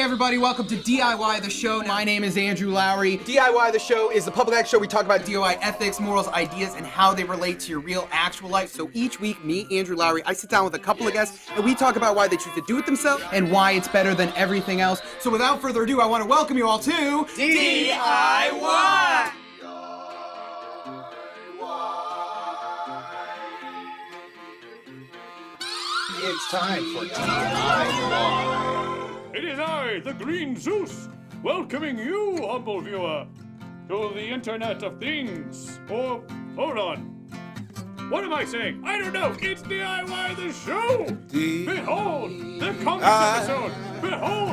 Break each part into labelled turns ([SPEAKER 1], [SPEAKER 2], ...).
[SPEAKER 1] everybody, welcome to DIY the show. My name is Andrew Lowry. DIY the show is the public act show. We talk about DIY ethics, morals, ideas, and how they relate to your real, actual life. So each week, me, Andrew Lowry, I sit down with a couple of guests, and we talk about why they choose to do it themselves and why it's better than everything else. So without further ado, I want to welcome you all to DIY!
[SPEAKER 2] It's time for DIY.
[SPEAKER 3] It is I, the Green Zeus, welcoming you, humble viewer, to the Internet of Things. Or, hold on. What am I saying? I don't know. It's DIY the show. Behold, the comics episode. Behold.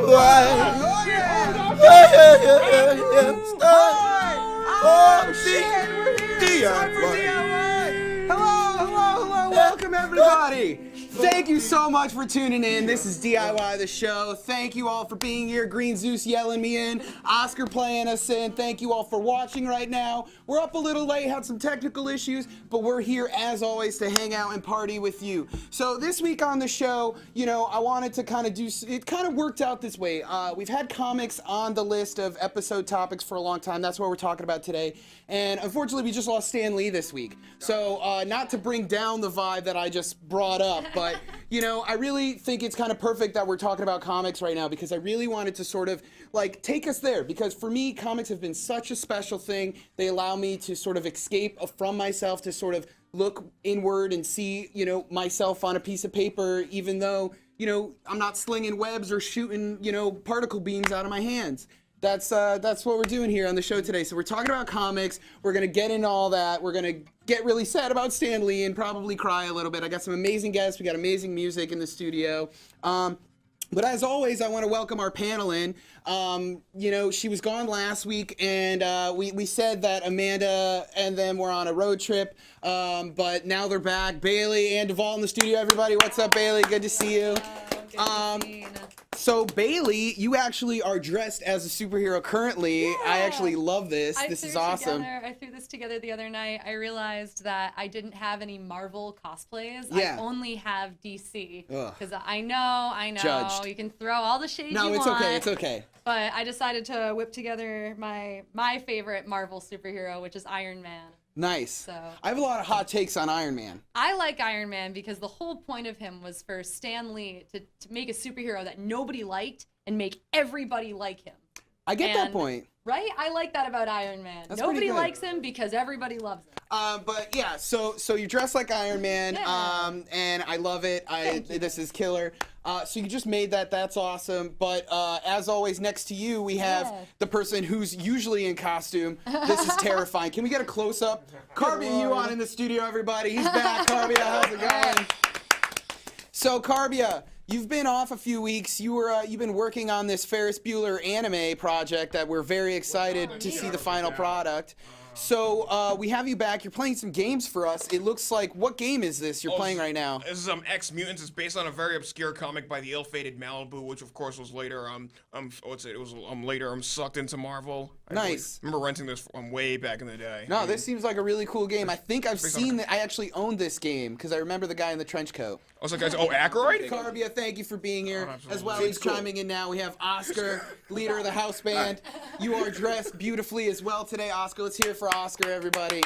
[SPEAKER 1] Hello, welcome everybody. Thank you so much for tuning in. This is DIY the show. Thank you all for being here. Green Zeus yelling me in. Oscar playing us in. Thank you all for watching right now. We're up a little late, had some technical issues, but we're here as always to hang out and party with you. So this week on the show, you know, I wanted to kind of it kind of worked out this way. We've had comics on the list of episode topics for a long time. That's what we're talking about today. And unfortunately, we just lost Stan Lee this week. So not to bring down the vibe that I just brought up, but you know, I really think it's kind of perfect that we're talking about comics right now because I really wanted to sort of like take us there because for me, comics have been such a special thing. They allow me to sort of escape from myself, to sort of look inward and see, you know, myself on a piece of paper, even though, you know, I'm not slinging webs or shooting, you know, particle beams out of my hands. That's what we're doing here on the show today. So we're talking about comics. We're going to get into all that. We're going to get really sad about Stan Lee and probably cry a little bit. I got some amazing guests. We got amazing music in the studio. But as always, I want to welcome our panel in. You know, she was gone last week, and we said that Amanda and them were on a road trip, but now they're back. Bailey and Dahl in the studio, everybody. What's up, Bailey? Good to see you. So Bailey, you actually are dressed as a superhero currently. Yeah. I actually love this. This is awesome.
[SPEAKER 4] I threw this together the other night. I realized that I didn't have any Marvel cosplays.
[SPEAKER 1] Yeah.
[SPEAKER 4] I only have DC. Because I know.
[SPEAKER 1] Judged.
[SPEAKER 4] You can throw all the shade you want.
[SPEAKER 1] No, it's okay. It's okay.
[SPEAKER 4] But I decided to whip together my favorite Marvel superhero, which is Iron Man.
[SPEAKER 1] Nice.
[SPEAKER 4] So
[SPEAKER 1] I have a lot of hot takes on Iron Man.
[SPEAKER 4] I like Iron Man because the whole point of him was for Stan Lee to make a superhero that nobody liked and make everybody like him.
[SPEAKER 1] I get that point.
[SPEAKER 4] Right? I like that about Iron Man.
[SPEAKER 1] That's
[SPEAKER 4] Nobody likes him because everybody loves him.
[SPEAKER 1] But yeah, so you dress like Iron Man,
[SPEAKER 4] Yeah.
[SPEAKER 1] and I love it. This is killer. So you just made that. That's awesome. But as always, next to you, we have the person who's usually in costume. This is terrifying. Can we get a close-up? Carbia, you on in the studio, everybody. He's back. Carbia, how's it going? So Carbia, you've been off a few weeks. You've been working on this Ferris Bueller anime project that we're very excited to see the final product. So we have you back. You're playing some games for us. It looks like, what game is this you're playing right now?
[SPEAKER 2] This is X Mutants. It's based on a very obscure comic by the ill-fated Malibu, which of course was later later sucked into Marvel.
[SPEAKER 1] Nice.
[SPEAKER 2] I remember renting this way back in the day.
[SPEAKER 1] No, this seems like a really cool game. I think I've seen that. I actually owned this game because I remember the guy in the trench coat.
[SPEAKER 2] I was like, guys, Aykroyd?
[SPEAKER 1] Carbia, thank you for being here. As well as chiming in now, we have Oscar, leader of the house band. You are dressed beautifully as well today, Oscar. Let's hear it for Oscar, everybody.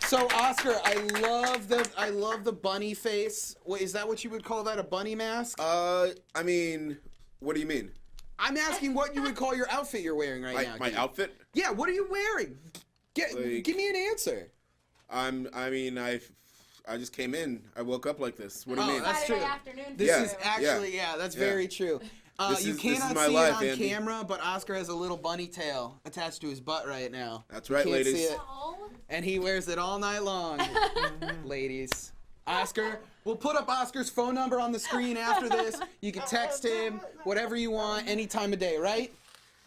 [SPEAKER 1] So Oscar, I love the bunny face. Wait, is that what you would call that, a bunny mask?
[SPEAKER 5] I mean, what do you mean?
[SPEAKER 1] I'm asking what you would call your outfit you're wearing right now.
[SPEAKER 5] My outfit?
[SPEAKER 1] Yeah, what are you wearing? Give me an answer.
[SPEAKER 5] I just came in. I woke up like this. What do you mean?
[SPEAKER 1] That's true. This is actually, that's very true. You cannot see it on camera, but Oscar has a little bunny tail attached to his butt right now.
[SPEAKER 5] That's right, ladies.
[SPEAKER 1] See it. And he wears it all night long, ladies. Oscar, we'll put up Oscar's phone number on the screen after this. You can text him, whatever you want, any time of day, right?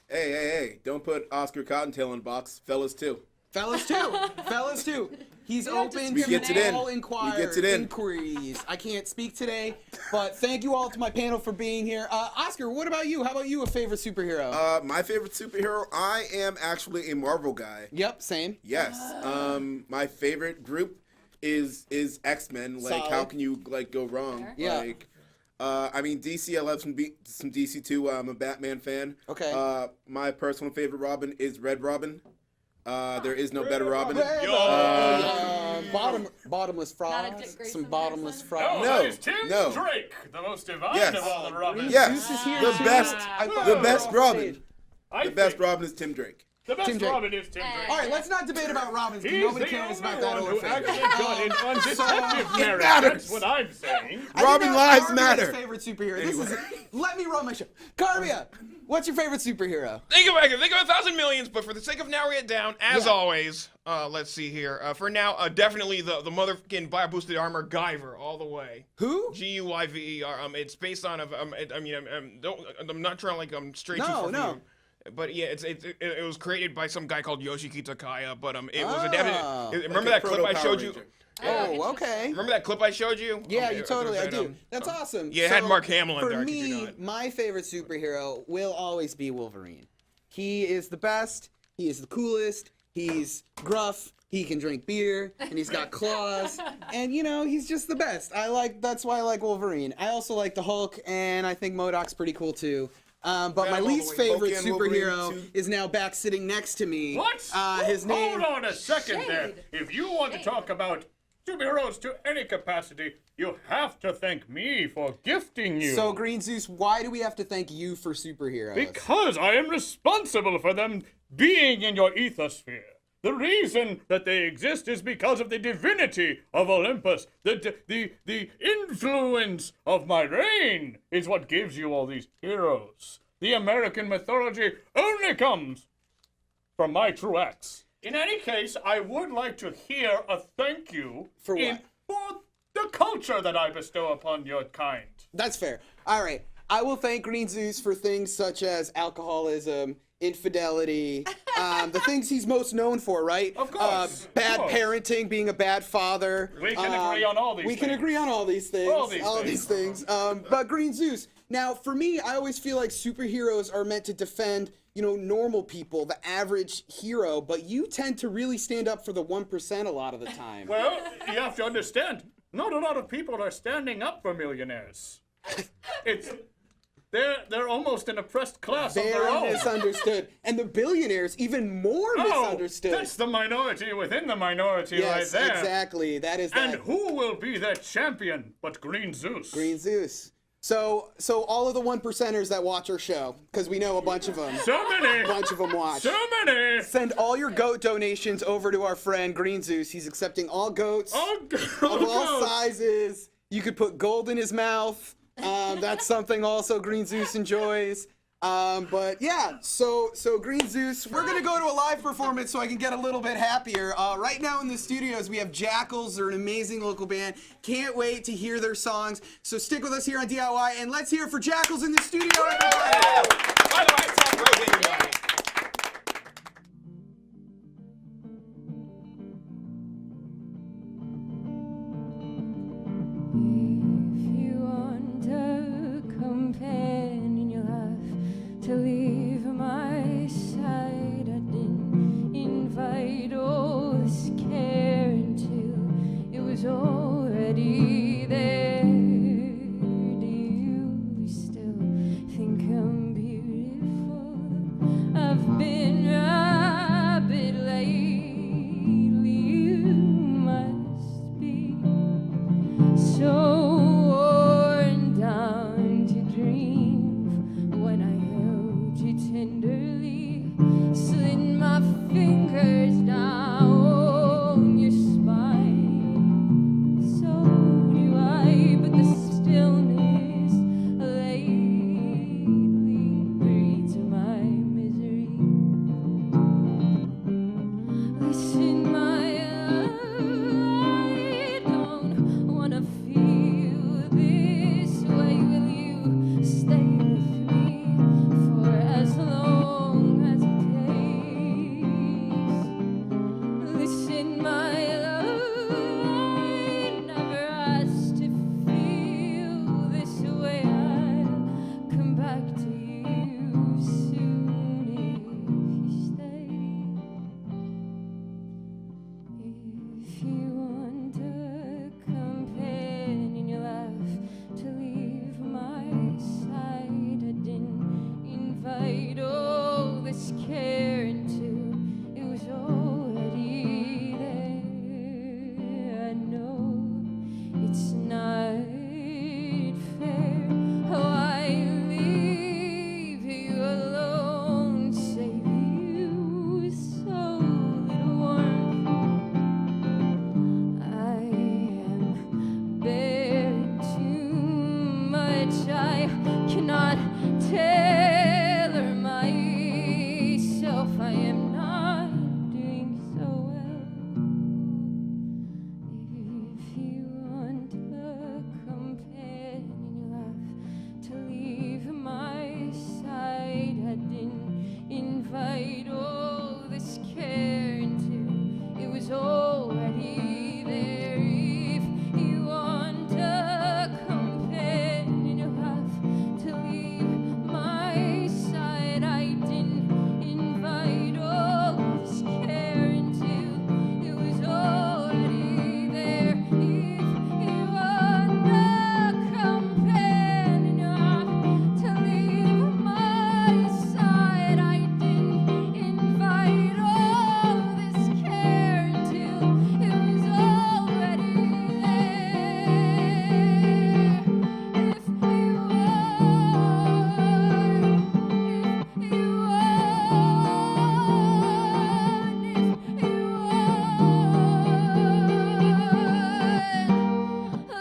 [SPEAKER 5] Hey, don't put Oscar Cottontail in box. Fellas, too.
[SPEAKER 1] Fellas, too. He's open
[SPEAKER 5] to
[SPEAKER 1] all inquiries. I can't speak today, but thank you all to my panel for being here. Oscar, what about you? How about you, a favorite superhero?
[SPEAKER 5] My favorite superhero, I am actually a Marvel guy.
[SPEAKER 1] Yep, same.
[SPEAKER 5] Yes. My favorite group is X-Men. Like,
[SPEAKER 1] Solid.
[SPEAKER 5] how can you go wrong?
[SPEAKER 1] Yeah.
[SPEAKER 5] Like, I mean, DC, I love some DC too. I'm a Batman fan.
[SPEAKER 1] Okay.
[SPEAKER 5] My personal favorite Robin is Red Robin. There is no better Robin.
[SPEAKER 1] Bottomless frogs.
[SPEAKER 4] Dick Grayson
[SPEAKER 1] Some
[SPEAKER 4] there,
[SPEAKER 1] bottomless
[SPEAKER 4] son?
[SPEAKER 1] frogs.
[SPEAKER 5] No,
[SPEAKER 3] that is Tim
[SPEAKER 5] no.
[SPEAKER 3] Drake, the most divine
[SPEAKER 5] Yes.
[SPEAKER 3] of all the Robins.
[SPEAKER 5] Yes,
[SPEAKER 1] Zeus is here
[SPEAKER 5] the
[SPEAKER 1] too.
[SPEAKER 5] best,
[SPEAKER 1] I thought
[SPEAKER 5] the
[SPEAKER 1] we were
[SPEAKER 5] best
[SPEAKER 1] off
[SPEAKER 5] Robin.
[SPEAKER 1] stage.
[SPEAKER 5] The best Robin is Tim Drake.
[SPEAKER 3] The best
[SPEAKER 1] Tim Drake.
[SPEAKER 3] Robin is Tim Drake.
[SPEAKER 1] All right, let's not debate about Robins because
[SPEAKER 3] He's
[SPEAKER 1] nobody
[SPEAKER 3] the
[SPEAKER 1] cares
[SPEAKER 3] only
[SPEAKER 1] about that
[SPEAKER 3] one who
[SPEAKER 1] orphan.
[SPEAKER 3] actually got in on detective merit.
[SPEAKER 5] matters.
[SPEAKER 3] That's what I'm saying.
[SPEAKER 1] I
[SPEAKER 5] Robin
[SPEAKER 1] think
[SPEAKER 5] lives
[SPEAKER 1] Carbia's
[SPEAKER 5] matter.
[SPEAKER 1] favorite superhero. This is. Let me run my show. Carbia, what's your favorite superhero?
[SPEAKER 2] Think of 1,000 millions, but for the sake of narrowing it down, as always, let's see here. For now, definitely the motherfucking bio-boosted armor Guyver all the way.
[SPEAKER 1] Who?
[SPEAKER 2] Guyver. It's based on I'm not trying to stray too
[SPEAKER 1] No,
[SPEAKER 2] far from
[SPEAKER 1] no.
[SPEAKER 2] you. But yeah, it was created by some guy called Yoshiki Takaya. But it was
[SPEAKER 1] Oh.
[SPEAKER 2] adapted. Remember that clip I showed you?
[SPEAKER 1] Oh, okay.
[SPEAKER 2] Remember that clip I showed you?
[SPEAKER 1] Yeah,
[SPEAKER 2] Okay,
[SPEAKER 1] you totally. I
[SPEAKER 2] said,
[SPEAKER 1] do. That's awesome.
[SPEAKER 2] Yeah, it had Mark Hamill in
[SPEAKER 1] for
[SPEAKER 2] there, I kid you
[SPEAKER 1] me,
[SPEAKER 2] not.
[SPEAKER 1] my favorite superhero will always be Wolverine. He is the best. He is the coolest. He's gruff. He can drink beer, and he's got claws, and he's just the best. That's why I like Wolverine. I also like the Hulk, and I think MODOK's pretty cool too. But my
[SPEAKER 2] all the
[SPEAKER 1] least
[SPEAKER 2] way.
[SPEAKER 1] favorite
[SPEAKER 5] Hulk and Wolverine
[SPEAKER 1] superhero
[SPEAKER 5] too.
[SPEAKER 1] is now back sitting next to me.
[SPEAKER 3] What?
[SPEAKER 1] His name.
[SPEAKER 3] Hold on a second there.
[SPEAKER 4] Shade.
[SPEAKER 3] If you want to talk about superheroes to any capacity, you have to thank me for gifting you.
[SPEAKER 1] So Green Zeus, why do we have to thank you for superheroes?
[SPEAKER 3] Because I am responsible for them being in your ethosphere. The reason that they exist is because of the divinity of Olympus. The influence of my reign is what gives you all these heroes. The American mythology only comes from my true acts. In any case, I would like to hear a thank you
[SPEAKER 1] For what?
[SPEAKER 3] For the culture that I bestow upon your kind.
[SPEAKER 1] That's fair. All right. I will thank Green Zeus for things such as alcoholism, infidelity, the things he's most known for, right?
[SPEAKER 3] Of course,
[SPEAKER 1] Bad
[SPEAKER 3] of course.
[SPEAKER 1] parenting, being a bad father.
[SPEAKER 3] We can agree on all these
[SPEAKER 1] We can
[SPEAKER 3] things.
[SPEAKER 1] agree on all these things.
[SPEAKER 3] All these
[SPEAKER 1] things. But Green Zeus. Now, for me, I always feel like superheroes are meant to defend, normal people, the average hero, but you tend to really stand up for the 1% a lot of the time.
[SPEAKER 3] Well, you have to understand, not a lot of people are standing up for millionaires. They're almost an oppressed class of their
[SPEAKER 1] Very
[SPEAKER 3] own.
[SPEAKER 1] misunderstood. And the billionaires, even more misunderstood.
[SPEAKER 3] That's the minority within the minority
[SPEAKER 1] Yes,
[SPEAKER 3] right there.
[SPEAKER 1] exactly. That is
[SPEAKER 3] And
[SPEAKER 1] that.
[SPEAKER 3] who will be that champion but Green Zeus?
[SPEAKER 1] Green Zeus. So all of the 1%ers that watch our show, because we know a bunch of them.
[SPEAKER 3] So many.
[SPEAKER 1] A bunch of them watch.
[SPEAKER 3] So many.
[SPEAKER 1] Send all your goat donations over to our friend Green Zeus. He's accepting all goats
[SPEAKER 3] Oh,
[SPEAKER 1] of all sizes. You could put gold in his mouth. That's something also Green Zeus enjoys. But yeah, so Green Zeus, we're gonna go to a live performance so I can get a little bit happier. Right now in the studios we have Jakals. They're an amazing local band. Can't wait to hear their songs. So stick with us here on DIY and let's hear it for Jakals in the studio. Everybody.
[SPEAKER 2] By the way, top row, everybody.
[SPEAKER 6] If you want a companion, you'll have to leave my side. I didn't invite all this care until it was already there. Do you still think I'm beautiful? I've been a bit lately. You must be so worn down to dream of when I held you tenderly, slid my fingers down your spine. So do I, but the stillness lately breeds my misery. Listen, I don't wanna feel this way. Will you stay with me for as long as it takes? invite all this care into. It was already there. I know it's not fair how I leave you alone, save you so little warmth. I am bearing too much. I cannot tell her myself I am not doing so well. If you want a companion, you'll have to leave my side. I didn't invite all this care into. It was already there. If you want a companion, you'll have to leave my side. I didn't invite all this care into. It was already there. If you want a companion, you'll have to leave my side. I didn't invite all this care into. It was already there. If you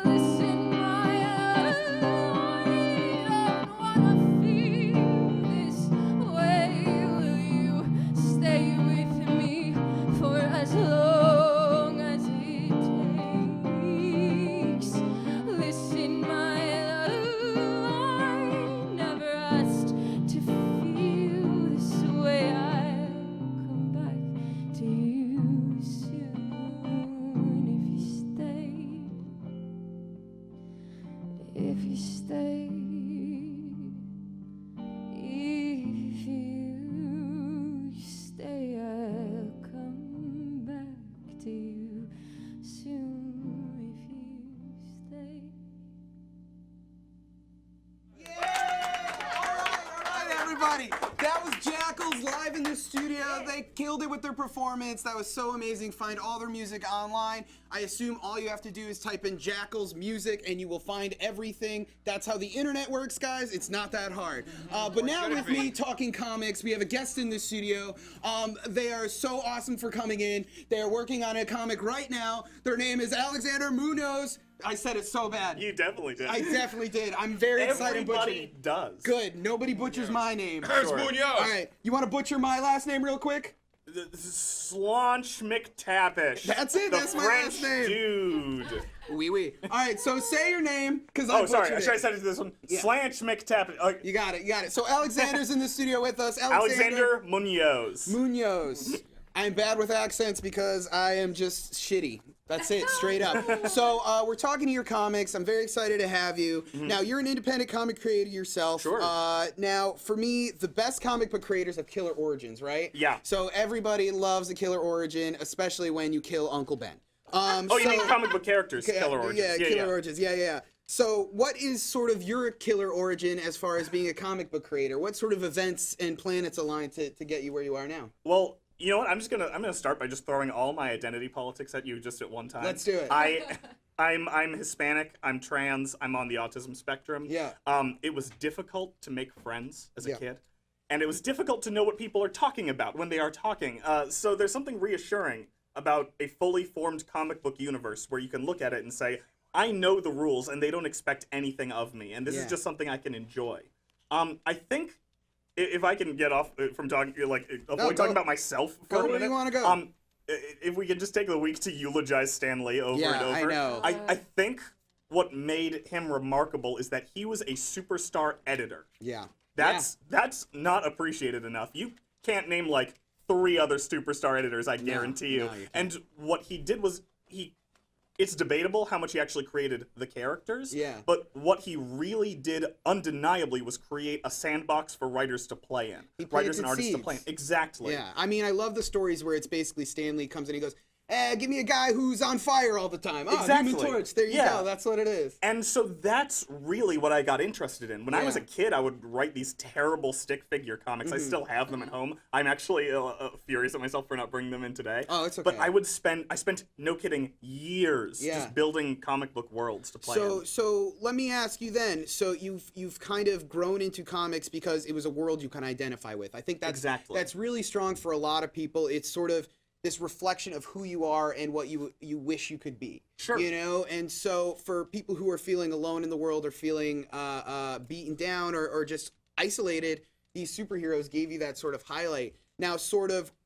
[SPEAKER 6] listen, my love, I don't wanna feel this way. Will you stay with me for as long as it takes? Listen, my love, I never asked to feel this way. I'll come back to you soon if you stay. If you stay. If you stay, I'll come back to you soon if you stay.
[SPEAKER 1] All right, everybody. That was Jakals live in the studio. They killed it with their performance. That was so amazing. Find all their music online. I assume all you have to do is type in Jakals music and you will find everything. That's how the internet works, guys. It's not that hard. But now with me talking comics, we have a guest in the studio. They are so awesome for coming in. They are working on a comic right now. Their name is Alexander Munoz. I said it so bad.
[SPEAKER 7] You definitely did.
[SPEAKER 1] I definitely did. I'm very excited butchering
[SPEAKER 7] Everybody
[SPEAKER 1] it.
[SPEAKER 7] does.
[SPEAKER 1] Good. Nobody butchers my name.
[SPEAKER 2] Here's
[SPEAKER 7] Sure.
[SPEAKER 2] Munoz.
[SPEAKER 1] All right. You want to butcher my last name real quick?
[SPEAKER 7] This is Slaunch McTapish.
[SPEAKER 1] That's it,
[SPEAKER 7] The
[SPEAKER 1] that's my
[SPEAKER 7] French
[SPEAKER 1] last name.
[SPEAKER 7] dude.
[SPEAKER 1] Oui, oui. All right, so say your name, because I
[SPEAKER 7] Oh, sorry.
[SPEAKER 1] butchered
[SPEAKER 7] Should I
[SPEAKER 1] it.
[SPEAKER 7] send it to this one?
[SPEAKER 1] Yeah.
[SPEAKER 7] Slanch McTapish.
[SPEAKER 1] You got it, you got it. So Alexander's in the studio with us.
[SPEAKER 7] Alexander Munoz.
[SPEAKER 1] Munoz. I'm bad with accents because I am just shitty. That's it, straight up. So we're talking to your comics. I'm very excited to have you. Now, you're an independent comic creator yourself.
[SPEAKER 7] Sure.
[SPEAKER 1] Now, for me, the best comic book creators have killer origins, right?
[SPEAKER 7] Yeah.
[SPEAKER 1] So everybody loves a killer origin, especially when you kill Uncle Ben.
[SPEAKER 7] Oh, you mean comic book characters? Killer origins.
[SPEAKER 1] Yeah, killer origins. Yeah. So what is sort of your killer origin as far as being a comic book creator? What sort of events and planets align to get you where you are now?
[SPEAKER 7] Well, you know what? I'm gonna start by just throwing all my identity politics at you just at one time.
[SPEAKER 1] Let's do it.
[SPEAKER 7] I'm Hispanic. I'm trans. I'm on the autism spectrum.
[SPEAKER 1] Yeah.
[SPEAKER 7] It was difficult to make friends as a
[SPEAKER 1] Yeah.
[SPEAKER 7] kid, and it was difficult to know what people are talking about when they are talking. So there's something reassuring about a fully formed comic book universe where you can look at it and say, I know the rules, and they don't expect anything of me, and this is just something I can enjoy. I think if I can get off from talking, avoid talking about myself for a minute.
[SPEAKER 1] Where do you want to go?
[SPEAKER 7] If we could just take the week to eulogize Stan Lee over and over.
[SPEAKER 1] I know.
[SPEAKER 7] I think what made him remarkable is that he was a superstar editor.
[SPEAKER 1] Yeah.
[SPEAKER 7] That's not appreciated enough. You can't name like 3 other superstar editors, I guarantee you.
[SPEAKER 1] no, you can't.
[SPEAKER 7] And what he did was it's debatable how much he actually created the characters.
[SPEAKER 1] Yeah.
[SPEAKER 7] But what he really did undeniably was create a sandbox for writers to play in.
[SPEAKER 1] He
[SPEAKER 7] Writers and
[SPEAKER 1] planted
[SPEAKER 7] artists to
[SPEAKER 1] seeds.
[SPEAKER 7] play in. Exactly.
[SPEAKER 1] Yeah, I mean, I love the stories where it's basically Stan Lee comes in and he goes, give me a guy who's on fire all the time. Oh,
[SPEAKER 7] Exactly.
[SPEAKER 1] Human Torch. There you
[SPEAKER 7] Yeah.
[SPEAKER 1] go. That's what it is.
[SPEAKER 7] And so that's really what I got interested in. When I was a kid, I would write these terrible stick figure comics. I still have them at home. I'm actually furious at myself for not bringing them in today.
[SPEAKER 1] Oh, it's okay.
[SPEAKER 7] But I spent, no kidding, years just building comic book worlds to play in.
[SPEAKER 1] So let me ask you then. So you've kind of grown into comics because it was a world you can identify with. I think that's really strong for a lot of people. It's sort of this reflection of who you are and what you wish you could be.
[SPEAKER 7] Sure.
[SPEAKER 1] You know, and so for people who are feeling alone in the world or feeling beaten down or just isolated, these superheroes gave you that sort of highlight. Now,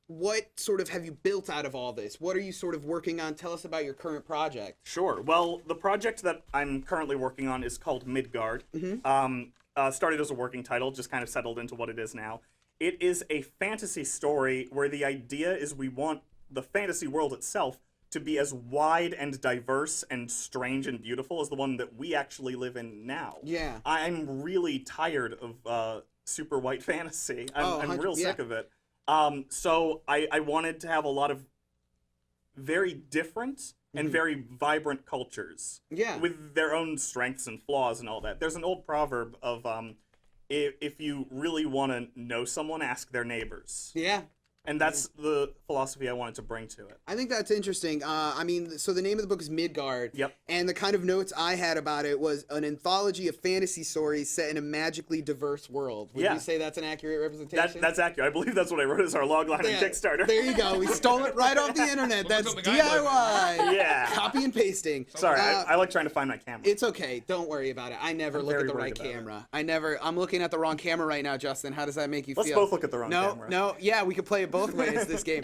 [SPEAKER 1] what sort of have you built out of all this? What are you sort of working on? Tell us about your current project.
[SPEAKER 7] Sure. Well, the project that I'm currently working on is called Midgard. Started as a working title, just kind of settled into what it is now. It is a fantasy story where the idea is we want the fantasy world itself to be as wide and diverse and strange and beautiful as the one that we actually live in now.
[SPEAKER 1] Yeah.
[SPEAKER 7] I'm really tired of super white fantasy. I'm real sick of it. So I wanted to have a lot of very different and very vibrant cultures.
[SPEAKER 1] Yeah.
[SPEAKER 7] With their own strengths and flaws and all that. There's an old proverb of if you really want to know someone, ask their neighbors.
[SPEAKER 1] Yeah.
[SPEAKER 7] And that's the philosophy I wanted to bring to it.
[SPEAKER 1] I think that's interesting. I mean, so the name of the book is Midgard.
[SPEAKER 7] Yep.
[SPEAKER 1] And the kind of notes I had about it was an anthology of fantasy stories set in a magically diverse world. Would you say that's an accurate representation?
[SPEAKER 7] That's accurate. I believe that's what I wrote as our log line on Kickstarter.
[SPEAKER 1] There you go. We stole it right off the internet. That's
[SPEAKER 2] something I
[SPEAKER 1] DIY.
[SPEAKER 7] Yeah.
[SPEAKER 1] Copy and pasting.
[SPEAKER 7] Sorry, I like trying to find my camera.
[SPEAKER 1] It's okay. Don't worry about it. I never look at
[SPEAKER 7] very
[SPEAKER 1] the right
[SPEAKER 7] worried about
[SPEAKER 1] camera. I'm looking at the wrong camera right now, Justin. How does that make you
[SPEAKER 7] Let's
[SPEAKER 1] feel?
[SPEAKER 7] both look at the wrong camera.
[SPEAKER 1] No, yeah, we could play it both ways this game.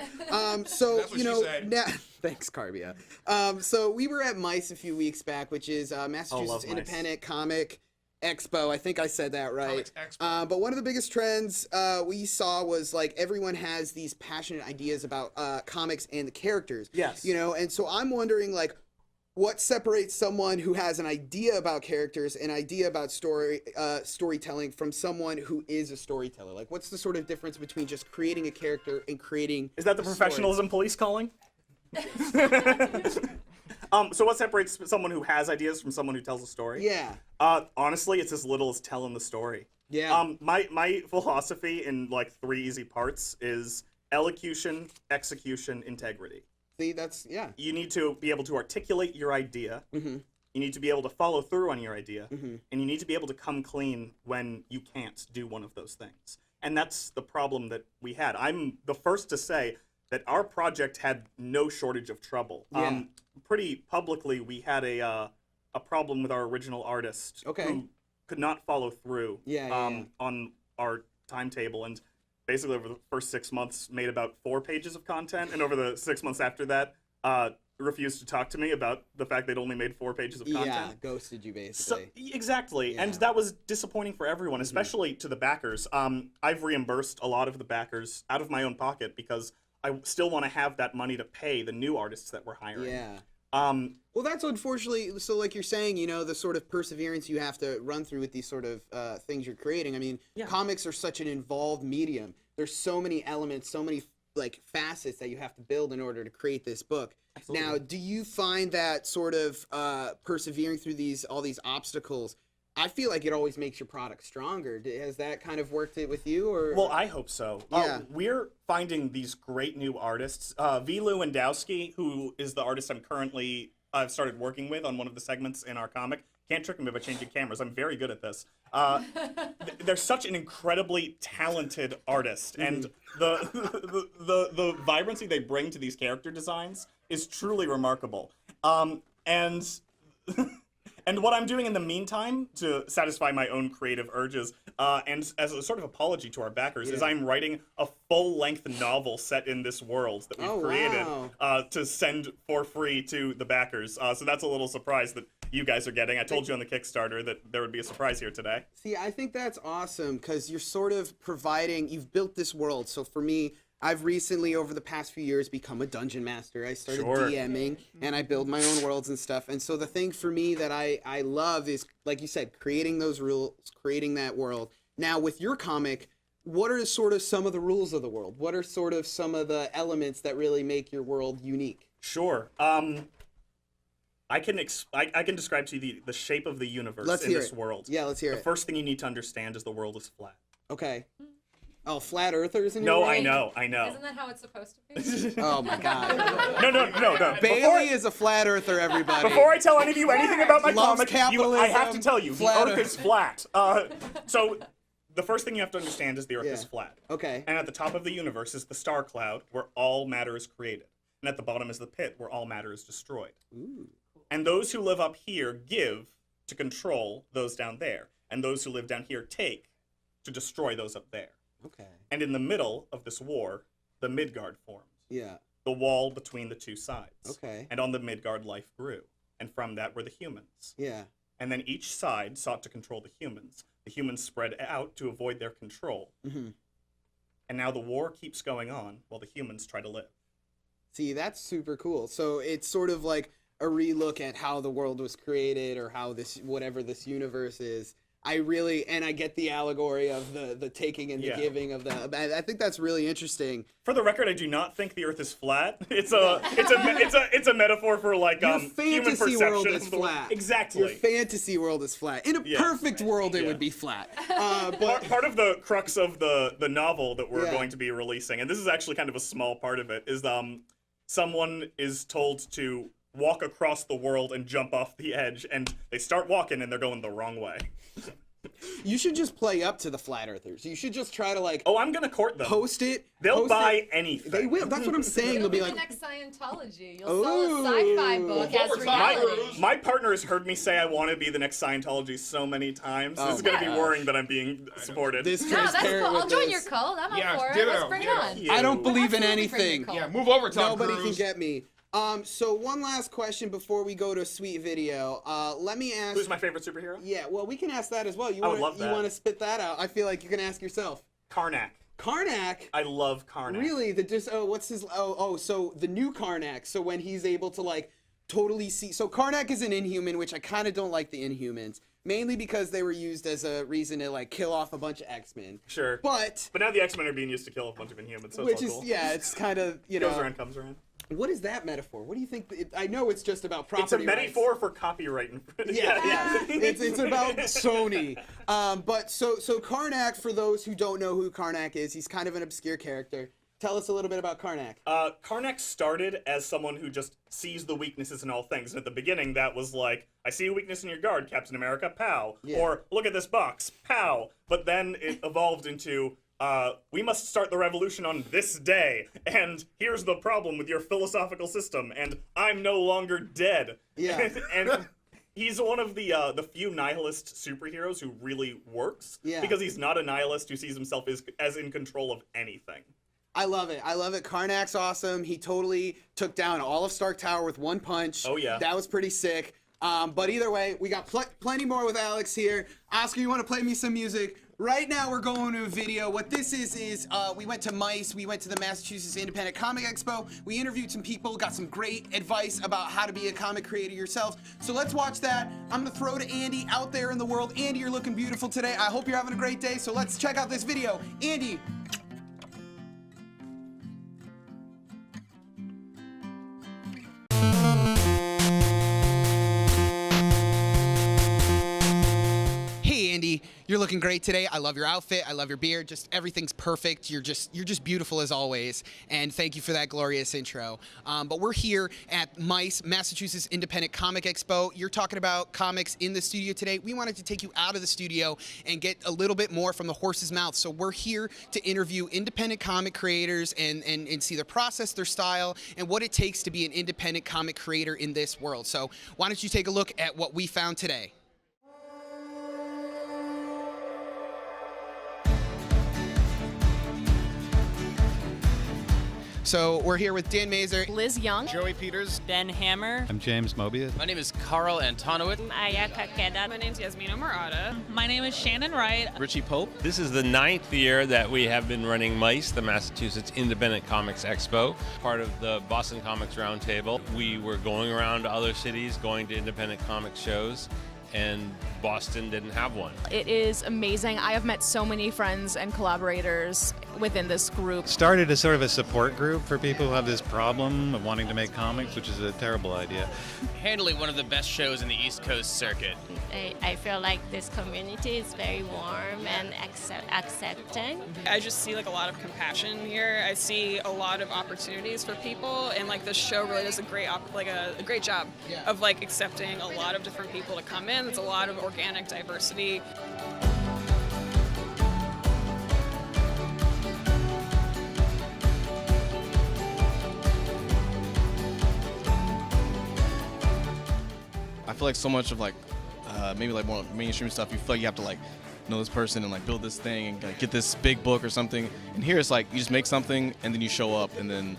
[SPEAKER 1] So
[SPEAKER 2] That's what
[SPEAKER 1] you know,
[SPEAKER 2] she said.
[SPEAKER 1] now, thanks, Carbia. So we were at MICE a few weeks back, which is Massachusetts
[SPEAKER 7] love MICE.
[SPEAKER 1] Independent Comic Expo. I think I said that right.
[SPEAKER 2] Comics Expo.
[SPEAKER 1] But one of the biggest trends we saw was like everyone has these passionate ideas about comics and the characters.
[SPEAKER 7] Yes.
[SPEAKER 1] You know, and so I'm wondering like, what separates someone who has an idea about characters, an idea about storytelling from someone who is a storyteller? Like, what's the sort of difference between just creating a character and creating
[SPEAKER 7] Is that the
[SPEAKER 1] a story?
[SPEAKER 7] professionalism police calling? So what separates someone who has ideas from someone who tells a story?
[SPEAKER 1] Yeah.
[SPEAKER 7] Honestly, it's as little as telling the story.
[SPEAKER 1] Yeah.
[SPEAKER 7] My philosophy in like 3 easy parts is elocution, execution, integrity.
[SPEAKER 1] See, that's, yeah.
[SPEAKER 7] You need to be able to articulate your idea.
[SPEAKER 1] Mm-hmm.
[SPEAKER 7] You need to be able to follow through on your idea. Mm-hmm. And you need to be able to come clean when you can't do one of those things. And that's the problem that we had. I'm the first to say that our project had no shortage of trouble.
[SPEAKER 1] Yeah.
[SPEAKER 7] Pretty publicly, we had a problem with our original artist who could not follow through on our timetable. And basically over the first 6 months made about 4 pages of content, and over the 6 months after that refused to talk to me about the fact they'd only made 4 pages of content.
[SPEAKER 1] Yeah, ghosted you basically.
[SPEAKER 7] So, exactly, and that was disappointing for everyone, especially to the backers. I've reimbursed a lot of the backers out of my own pocket because I still want to have that money to pay the new artists that we're hiring.
[SPEAKER 1] Yeah. Well, that's unfortunately, so like you're saying, you know, the sort of perseverance you have to run through with these sort of things you're creating. I mean, comics are such an involved medium. There's so many elements, so many like facets that you have to build in order to create this book. Absolutely. Now, do you find that sort of persevering through all these obstacles, I feel like it always makes your product stronger. Has that kind of worked it with you? Or?
[SPEAKER 7] Well, I hope so.
[SPEAKER 1] Yeah.
[SPEAKER 7] We're finding these great new artists. V. Lewandowski, who is the artist I've started working with on one of the segments in our comic. Can't trick me by changing cameras. I'm very good at this. They're such an incredibly talented artist, and the vibrancy they bring to these character designs is truly remarkable. And what I'm doing in the meantime to satisfy my own creative urges, and as a sort of apology to our backers, is I'm writing a full-length novel set in this world that we've created to send for free to the backers. So that's a little surprise that you guys are getting. I told you on the Kickstarter that there would be a surprise here today.
[SPEAKER 1] See, I think that's awesome because you're sort of you've built this world. So for me, I've recently, over the past few years, become a dungeon master. I started DMing, and I build my own worlds and stuff. And so the thing for me that I love is, like you said, creating those rules, creating that world. Now, with your comic, what are sort of some of the rules of the world? What are sort of some of the elements that really make your world unique?
[SPEAKER 7] Sure. I can describe to you the shape of the universe in this world.
[SPEAKER 1] Yeah, let's hear
[SPEAKER 7] The
[SPEAKER 1] it.
[SPEAKER 7] first thing you need to understand is the world is flat.
[SPEAKER 1] Okay. Oh, flat earthers in your
[SPEAKER 7] No,
[SPEAKER 1] world?
[SPEAKER 7] I know.
[SPEAKER 4] Isn't that how it's supposed to be?
[SPEAKER 1] Oh my god.
[SPEAKER 7] No.
[SPEAKER 1] Bailey is a flat earther, everybody.
[SPEAKER 7] Before I tell any of you anything about my
[SPEAKER 1] Loves
[SPEAKER 7] comic, I have to
[SPEAKER 1] capitalism,
[SPEAKER 7] tell you, the
[SPEAKER 1] flat
[SPEAKER 7] Earth is flat. So, the first thing you have to understand is the Earth is flat.
[SPEAKER 1] Okay.
[SPEAKER 7] And at the top of the universe is the star cloud, where all matter is created. And at the bottom is the pit, where all matter is destroyed.
[SPEAKER 1] Ooh.
[SPEAKER 7] And those who live up here give to control those down there. And those who live down here take to destroy those up there.
[SPEAKER 1] Okay.
[SPEAKER 7] And in the middle of this war, the Midgard formed.
[SPEAKER 1] Yeah.
[SPEAKER 7] The wall between the two sides.
[SPEAKER 1] Okay.
[SPEAKER 7] And on the Midgard, life grew. And from that were the humans.
[SPEAKER 1] Yeah.
[SPEAKER 7] And then each side sought to control the humans. The humans spread out to avoid their control.
[SPEAKER 1] Mm-hmm.
[SPEAKER 7] And now the war keeps going on while the humans try to live.
[SPEAKER 1] See, that's super cool. So it's sort of like a relook at how the world was created, or how this, whatever this universe is. I get the allegory of the taking and the giving of the. I think that's really interesting.
[SPEAKER 7] For the record, I do not think the Earth is flat. It's a metaphor for like
[SPEAKER 1] Your
[SPEAKER 7] human
[SPEAKER 1] fantasy
[SPEAKER 7] perception
[SPEAKER 1] world is
[SPEAKER 7] of the world.
[SPEAKER 1] flat.
[SPEAKER 7] Exactly.
[SPEAKER 1] Your fantasy world is flat. In a perfect world, it would be flat. But
[SPEAKER 7] Part of the crux of the novel that we're going to be releasing, and this is actually kind of a small part of it, is someone is told to walk across the world and jump off the edge, and they start walking and they're going the wrong way.
[SPEAKER 1] you should just play up to the flat earthers. You should just try to like.
[SPEAKER 7] Oh, I'm gonna court them.
[SPEAKER 1] Post it.
[SPEAKER 7] They'll
[SPEAKER 1] post
[SPEAKER 7] buy
[SPEAKER 1] it.
[SPEAKER 7] anything.
[SPEAKER 1] They will. That's what I'm saying. They'll be like.
[SPEAKER 4] The next Scientology. You'll sell a sci-fi book as
[SPEAKER 2] Overtime
[SPEAKER 4] reality.
[SPEAKER 2] cruise.
[SPEAKER 7] My partner has heard me say I want to be the next Scientology so many times. This is gonna be worrying that I'm being supported.
[SPEAKER 1] This
[SPEAKER 4] No, that's
[SPEAKER 1] transparent
[SPEAKER 4] cool. I'll
[SPEAKER 1] with
[SPEAKER 4] join
[SPEAKER 1] this.
[SPEAKER 4] your cult. I'm
[SPEAKER 2] Yeah,
[SPEAKER 4] up for it.
[SPEAKER 2] ditto,
[SPEAKER 4] Let's bring it
[SPEAKER 2] ditto.
[SPEAKER 4] on.
[SPEAKER 7] You.
[SPEAKER 1] I don't believe in
[SPEAKER 4] Absolutely bring your
[SPEAKER 1] anything.
[SPEAKER 4] cult.
[SPEAKER 2] Yeah, move over, Tom
[SPEAKER 1] Nobody
[SPEAKER 2] Cruise.
[SPEAKER 1] can get me. So one last question before we go to a sweet video. Let me ask.
[SPEAKER 7] Who's my favorite superhero?
[SPEAKER 1] Yeah, well, we can ask that as well. You
[SPEAKER 7] I would
[SPEAKER 1] wanna,
[SPEAKER 7] love that.
[SPEAKER 1] You want to spit that out? I feel like you can ask yourself.
[SPEAKER 7] Karnak.
[SPEAKER 1] Karnak.
[SPEAKER 7] I love Karnak.
[SPEAKER 1] Really? What's his? So the new Karnak. So when he's able to like totally see. So Karnak is an Inhuman, which I kind of don't like the Inhumans, mainly because they were used as a reason to like kill off a bunch of X-Men.
[SPEAKER 7] Sure.
[SPEAKER 1] But
[SPEAKER 7] now the X-Men are being used to kill a bunch of Inhumans, so
[SPEAKER 1] which
[SPEAKER 7] it's all
[SPEAKER 1] is
[SPEAKER 7] cool.
[SPEAKER 1] it's kind of
[SPEAKER 7] Goes around, comes around.
[SPEAKER 1] What is that metaphor? What do you think? I know it's just about property
[SPEAKER 7] It's a
[SPEAKER 1] rights.
[SPEAKER 7] metaphor for copyright.
[SPEAKER 1] Yeah. It's about Sony. But so Karnak, for those who don't know who Karnak is, he's kind of an obscure character. Tell us a little bit about Karnak.
[SPEAKER 7] Karnak started as someone who just sees the weaknesses in all things. And at the beginning, that was like, I see a weakness in your guard, Captain America, pow.
[SPEAKER 1] Yeah.
[SPEAKER 7] Or, look at this box, pow. But then it evolved into, we must start the revolution on this day. And here's the problem with your philosophical system. And I'm no longer dead.
[SPEAKER 1] Yeah.
[SPEAKER 7] and he's one of the few nihilist superheroes who really works.
[SPEAKER 1] Yeah.
[SPEAKER 7] Because he's not a nihilist who sees himself as in control of anything.
[SPEAKER 1] I love it. Karnak's awesome. He totally took down all of Stark Tower with one punch.
[SPEAKER 7] Oh, yeah.
[SPEAKER 1] That was pretty sick. But either way, we got plenty more with Alex here. Oscar, you want to play me some music? Right now, we're going to a video. What this is we went to MICE. We went to the Massachusetts Independent Comic Expo. We interviewed some people, got some great advice about how to be a comic creator yourself. So let's watch that. I'm going to throw to Andy out there in the world. Andy, you're looking beautiful today. I hope you're having a great day. So let's check out this video. Andy. Hey Andy, you're looking great today. I love your outfit. I love your beard. Just everything's perfect. You're just beautiful as always. And thank you for that glorious intro. But we're here at MICE, Massachusetts Independent Comic Expo. You're talking about comics in the studio today. We wanted to take you out of the studio and get a little bit more from the horse's mouth. So we're here to interview independent comic creators and see their process, their style, and what it takes to be an independent comic creator in this world. So why don't you take a look at what we found today? So we're here with Dan Mazer.
[SPEAKER 8] Liz Young.
[SPEAKER 9] Joey Peters.
[SPEAKER 8] Ben Hammer.
[SPEAKER 10] I'm James Mobius.
[SPEAKER 9] My name is Carl Antonowitz.
[SPEAKER 8] Ayaka Keda.
[SPEAKER 11] My name's Yasmina Murata.
[SPEAKER 8] My name is Shannon Wright.
[SPEAKER 9] Richie Pope.
[SPEAKER 12] This is the 9th year that we have been running MICE, the Massachusetts Independent Comics Expo, part of the Boston Comics Roundtable. We were going around to other cities, going to independent comic shows, and Boston didn't have one.
[SPEAKER 10] It is amazing. I have met so many friends and collaborators within this group.
[SPEAKER 11] Started as sort of a support group for people who have this problem of wanting to make comics, which is a terrible idea.
[SPEAKER 9] Handily one of the best shows in the East Coast circuit.
[SPEAKER 13] I feel like this community is very warm and accepting.
[SPEAKER 14] I just see like a lot of compassion here. I see a lot of opportunities for people, and like this show really does a great job of like accepting a lot of different people to come in. It's a lot of organic diversity.
[SPEAKER 15] I feel like so much of like maybe like more mainstream stuff, you feel like you have to like know this person and like build this thing and like, get this big book or something. And here it's like you just make something and then you show up and then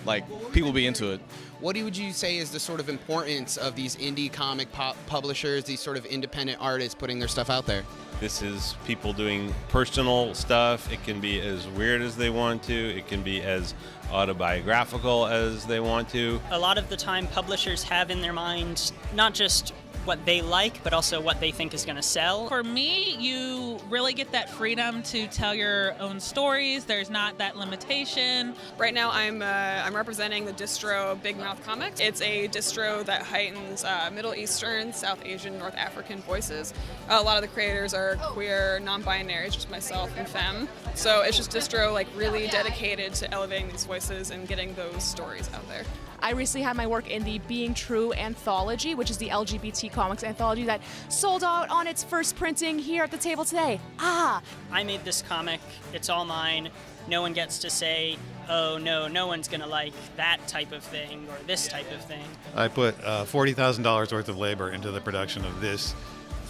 [SPEAKER 15] like people be into it.
[SPEAKER 1] What would you say is the sort of importance of these indie comic publishers, these sort of independent artists putting their stuff out there?
[SPEAKER 12] This is people doing personal stuff. It can be as weird as they want to. It can be as autobiographical as they want to.
[SPEAKER 16] A lot of the time, publishers have in their mind not just what they like, but also what they think is going to sell.
[SPEAKER 8] For me, you really get that freedom to tell your own stories. There's not that limitation.
[SPEAKER 14] Right now, I'm representing the distro Big Mouth Comics. It's a distro that heightens Middle Eastern, South Asian, North African voices. A lot of the creators are queer, non-binary, just myself and femme. So it's just distro like really dedicated to elevating these voices and getting those stories out there.
[SPEAKER 10] I recently had my work in the Being True anthology, which is the LGBT comics anthology that sold out on its first printing here at the table today. I
[SPEAKER 16] made this comic, it's all mine. No one gets to say, oh no one's gonna like that type of thing or this type of thing.
[SPEAKER 11] I put $40,000 worth of labor into the production of this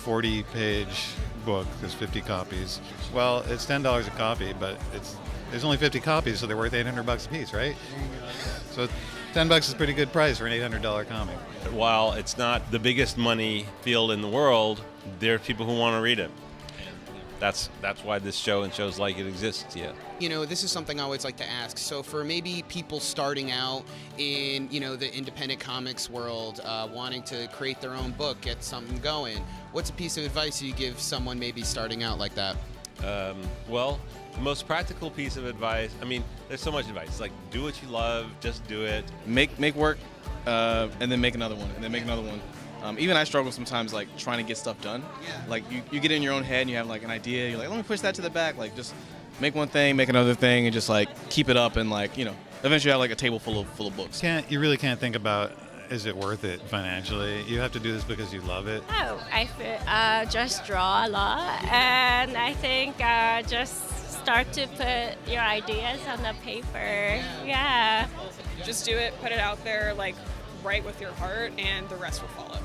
[SPEAKER 11] 40-page book. There's 50 copies. Well, it's $10 a copy, but there's only 50 copies, so they're worth $800 a piece, right? So $10 is a pretty good price for an $800 comic.
[SPEAKER 12] While it's not the biggest money field in the world, there are people who want to read it. That's why this show and shows like it exists, yeah.
[SPEAKER 1] You know, this is something I always like to ask. So for maybe people starting out in, you know, the independent comics world, wanting to create their own book, get something going, what's a piece of advice you give someone maybe starting out like that?
[SPEAKER 12] Well, the most practical piece of advice, I mean, there's so much advice. Like, do what you love, just do it.
[SPEAKER 15] Make work, and then make another one, and then make another one. Even I struggle sometimes, like trying to get stuff done. Yeah. Like you get in your own head and you have like an idea. You're like, let me push that to the back. Like just make one thing, make another thing, and just like keep it up. And like eventually you have like a table full of books.
[SPEAKER 11] You really can't think about, is it worth it financially? You have to do this because you love it.
[SPEAKER 13] Oh, I feel, just draw a lot, and I think just start to put your ideas on the paper. Yeah.
[SPEAKER 14] Just do it, put it out there, like write with your heart, and the rest will follow.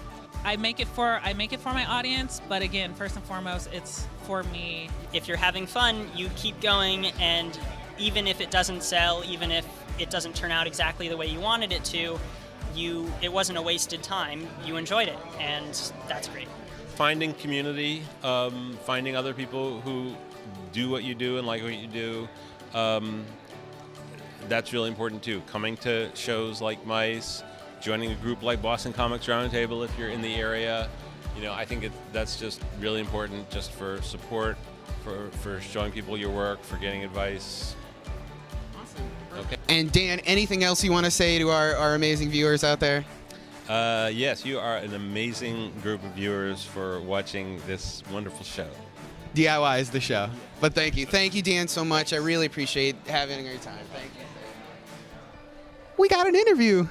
[SPEAKER 8] I make it for my audience, but again, first and foremost, it's for me.
[SPEAKER 16] If you're having fun, you keep going, and even if it doesn't sell, even if it doesn't turn out exactly the way you wanted it to, it wasn't a wasted time. You enjoyed it, and that's great.
[SPEAKER 12] Finding community, finding other people who do what you do and like what you do, that's really important too. Coming to shows like MICE, joining a group like Boston Comics Roundtable if you're in the area. I think that's just really important, just for support, for showing people your work, for getting advice.
[SPEAKER 1] Okay. And Dan, anything else you want to say to our amazing viewers out there?
[SPEAKER 12] Yes, you are an amazing group of viewers for watching this wonderful show.
[SPEAKER 1] DIY is the show. But thank you. Thank you, Dan, so much. I really appreciate having your time. Thank you. We got an interview.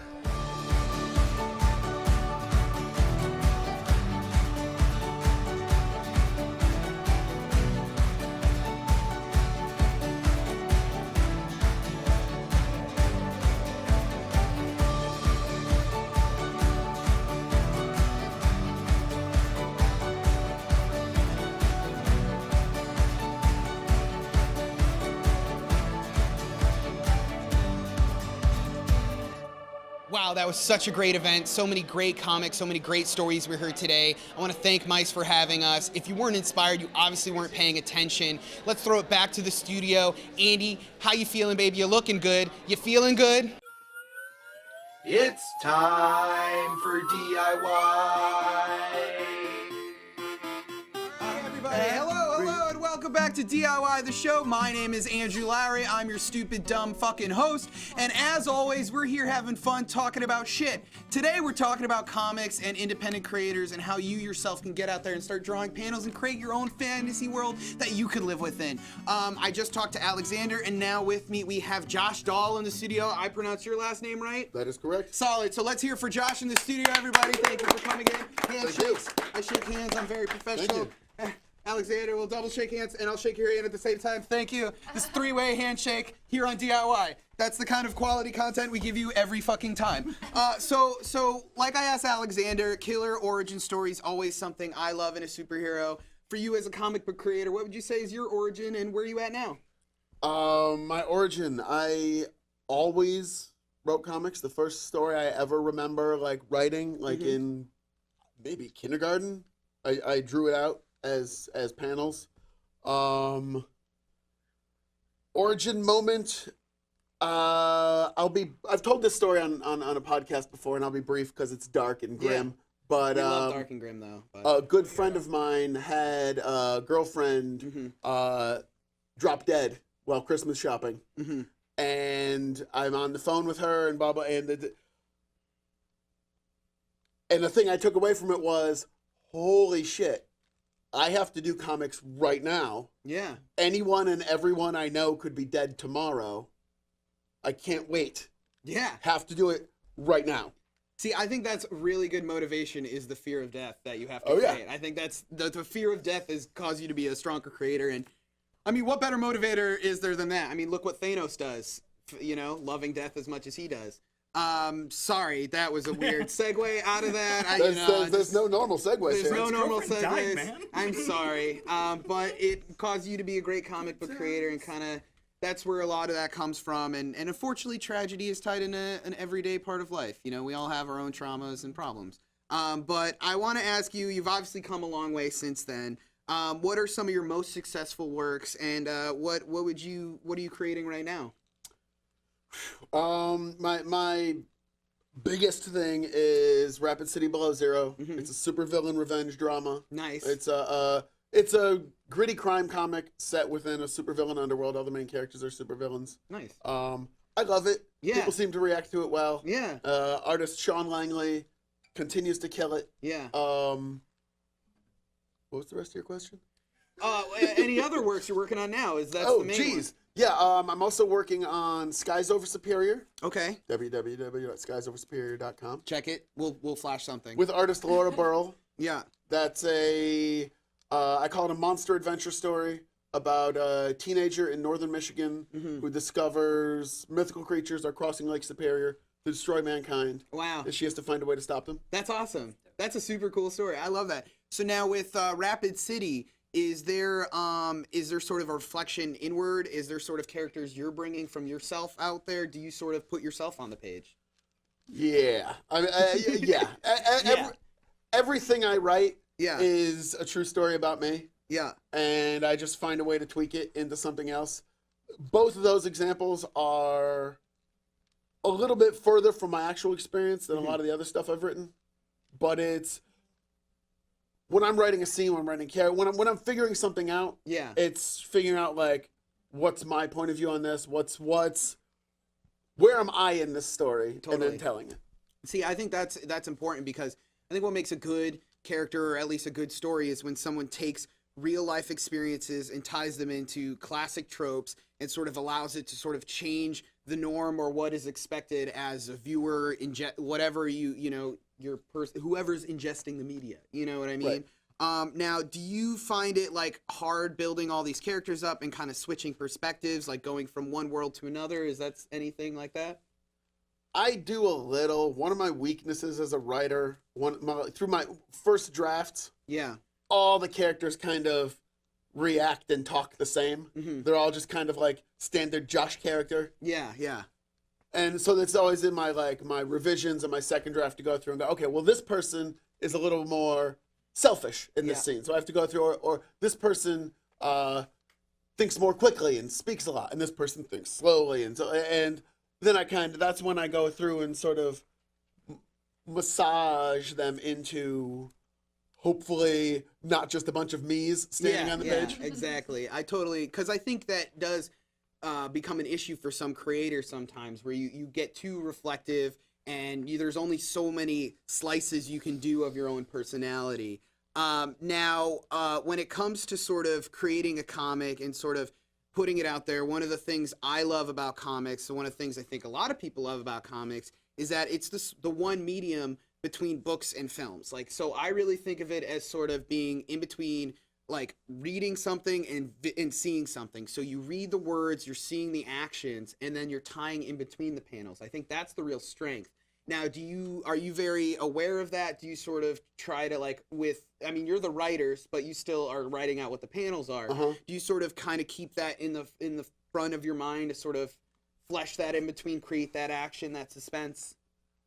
[SPEAKER 1] Wow, that was such a great event. So many great comics, so many great stories we heard today. I want to thank MICE for having us. If you weren't inspired, you obviously weren't paying attention. Let's throw it back to the studio. Andy, how you feeling, baby? You looking good? You feeling good?
[SPEAKER 17] It's time for DIY.
[SPEAKER 1] welcome back to DIY the show. My name is Andrew Larry. I'm your stupid, dumb fucking host. And as always, we're here having fun talking about shit. Today, we're talking about comics and independent creators and how you yourself can get out there and start drawing panels and create your own fantasy world that you can live within. I just talked to Alexander, and now with me, we have Josh Dahl in the studio. I pronounce your last name right?
[SPEAKER 5] That is correct.
[SPEAKER 1] Solid. So let's hear for Josh in the studio, everybody. Thank you for coming in. Handshakes. I shake hands. I'm very professional. Alexander will double shake hands, and I'll shake your hand at the same time. Thank you. This three-way handshake here on DIY. That's the kind of quality content we give you every fucking time. So like I asked Alexander, killer origin stories always something I love in a superhero. For you as a comic book creator, what would you say is your origin, and where are you at now?
[SPEAKER 17] My origin, I always wrote comics. The first story I ever remember writing, in maybe kindergarten, I drew it out as panels. Origin moment. I've told this story on a podcast before, and I'll be brief because it's dark and grim.
[SPEAKER 1] Yeah.
[SPEAKER 17] But
[SPEAKER 1] we love dark and grim though.
[SPEAKER 17] A good friend of mine had a girlfriend drop dead while Christmas shopping, and I'm on the phone with her and blah blah, and the thing I took away from it was, holy shit, I have to do comics right now.
[SPEAKER 1] Yeah.
[SPEAKER 17] Anyone and everyone I know could be dead tomorrow. I can't wait.
[SPEAKER 1] Yeah.
[SPEAKER 17] Have to do it right now.
[SPEAKER 1] See, I think that's really good motivation is the fear of death that you have to create. I think that's the fear of death has caused you to be a stronger creator. And I mean, what better motivator is there than that? I mean, look what Thanos does, loving death as much as he does. Sorry, that was a weird segue out of that.
[SPEAKER 17] There's no normal segues.
[SPEAKER 1] There's no normal segues. I'm sorry, but it caused you to be a great comic book creator, and kind of that's where a lot of that comes from. And unfortunately, tragedy is tied in an everyday part of life. We all have our own traumas and problems. But I want to ask you, you've obviously come a long way since then. What are some of your most successful works, and what are you creating right now?
[SPEAKER 17] My biggest thing is Rapid City Below Zero. It's a supervillain revenge drama.
[SPEAKER 1] Nice.
[SPEAKER 17] It's a gritty crime comic set within a supervillain underworld. All the main characters are supervillains.
[SPEAKER 1] Nice.
[SPEAKER 17] I love it.
[SPEAKER 1] Yeah.
[SPEAKER 17] People seem to react to it well.
[SPEAKER 1] Yeah.
[SPEAKER 17] Artist Sean Langley continues to kill it.
[SPEAKER 1] Yeah.
[SPEAKER 17] What was the rest of your question?
[SPEAKER 1] Any other works you're working on now? The main one?
[SPEAKER 17] Yeah, I'm also working on Skies Over Superior.
[SPEAKER 1] Okay.
[SPEAKER 17] www.skiesoversuperior.com.
[SPEAKER 1] Check it. We'll flash something.
[SPEAKER 17] With artist Laura Burrell.
[SPEAKER 1] Yeah.
[SPEAKER 17] That's I call it a monster adventure story about a teenager in northern Michigan who discovers mythical creatures are crossing Lake Superior to destroy mankind.
[SPEAKER 1] Wow.
[SPEAKER 17] And she has to find a way to stop them.
[SPEAKER 1] That's awesome. That's a super cool story. I love that. So now with Rapid City, is there sort of a reflection inward? Is there sort of characters you're bringing from yourself out there? Do you sort of put yourself on the page?
[SPEAKER 17] Yeah. Everything I write is a true story about me.
[SPEAKER 1] Yeah.
[SPEAKER 17] And I just find a way to tweak it into something else. Both of those examples are a little bit further from my actual experience than a lot of the other stuff I've written. But it's when I'm writing a scene, when I'm writing a character, when I'm figuring something out, it's figuring out what's my point of view on this, where am I in this story, and then telling it.
[SPEAKER 1] See, I think that's important because I think what makes a good character, or at least a good story, is when someone takes real life experiences and ties them into classic tropes and sort of allows it to sort of change the norm or what is expected as a viewer, whatever whoever's ingesting the media. You know what I mean?
[SPEAKER 17] Right.
[SPEAKER 1] Now, do you find it hard building all these characters up and kind of switching perspectives, going from one world to another? Is that anything like that?
[SPEAKER 17] I do a little. One of my weaknesses as a writer, through my first drafts, all the characters kind of react and talk the same. They're all just kind of standard Josh character.
[SPEAKER 1] Yeah.
[SPEAKER 17] And so it's always in my my revisions and my second draft to go through and go, okay, well, this person is a little more selfish in this scene, so I have to go through, or this person thinks more quickly and speaks a lot, and this person thinks slowly, and then that's when I go through and sort of massage them into hopefully not just a bunch of me's standing on the page.
[SPEAKER 1] Exactly. I totally, because I think that does become an issue for some creators sometimes, where you get too reflective and there's only so many slices you can do of your own personality. Now, when it comes to sort of creating a comic and sort of putting it out there, one of the things I love about comics, and one of the things I think a lot of people love about comics, is that it's the one medium between books and films. Like, so I really think of it as sort of being in between, like, reading something and seeing something. So you read the words, you're seeing the actions, and then you're tying in between the panels. I think that's the real strength. Now, are you very aware of that? Do you sort of try to, like, I mean, you're the writers, but you still are writing out what the panels are. Do you sort of kind of keep that in the front of your mind to sort of flesh that in between, create that action, that suspense?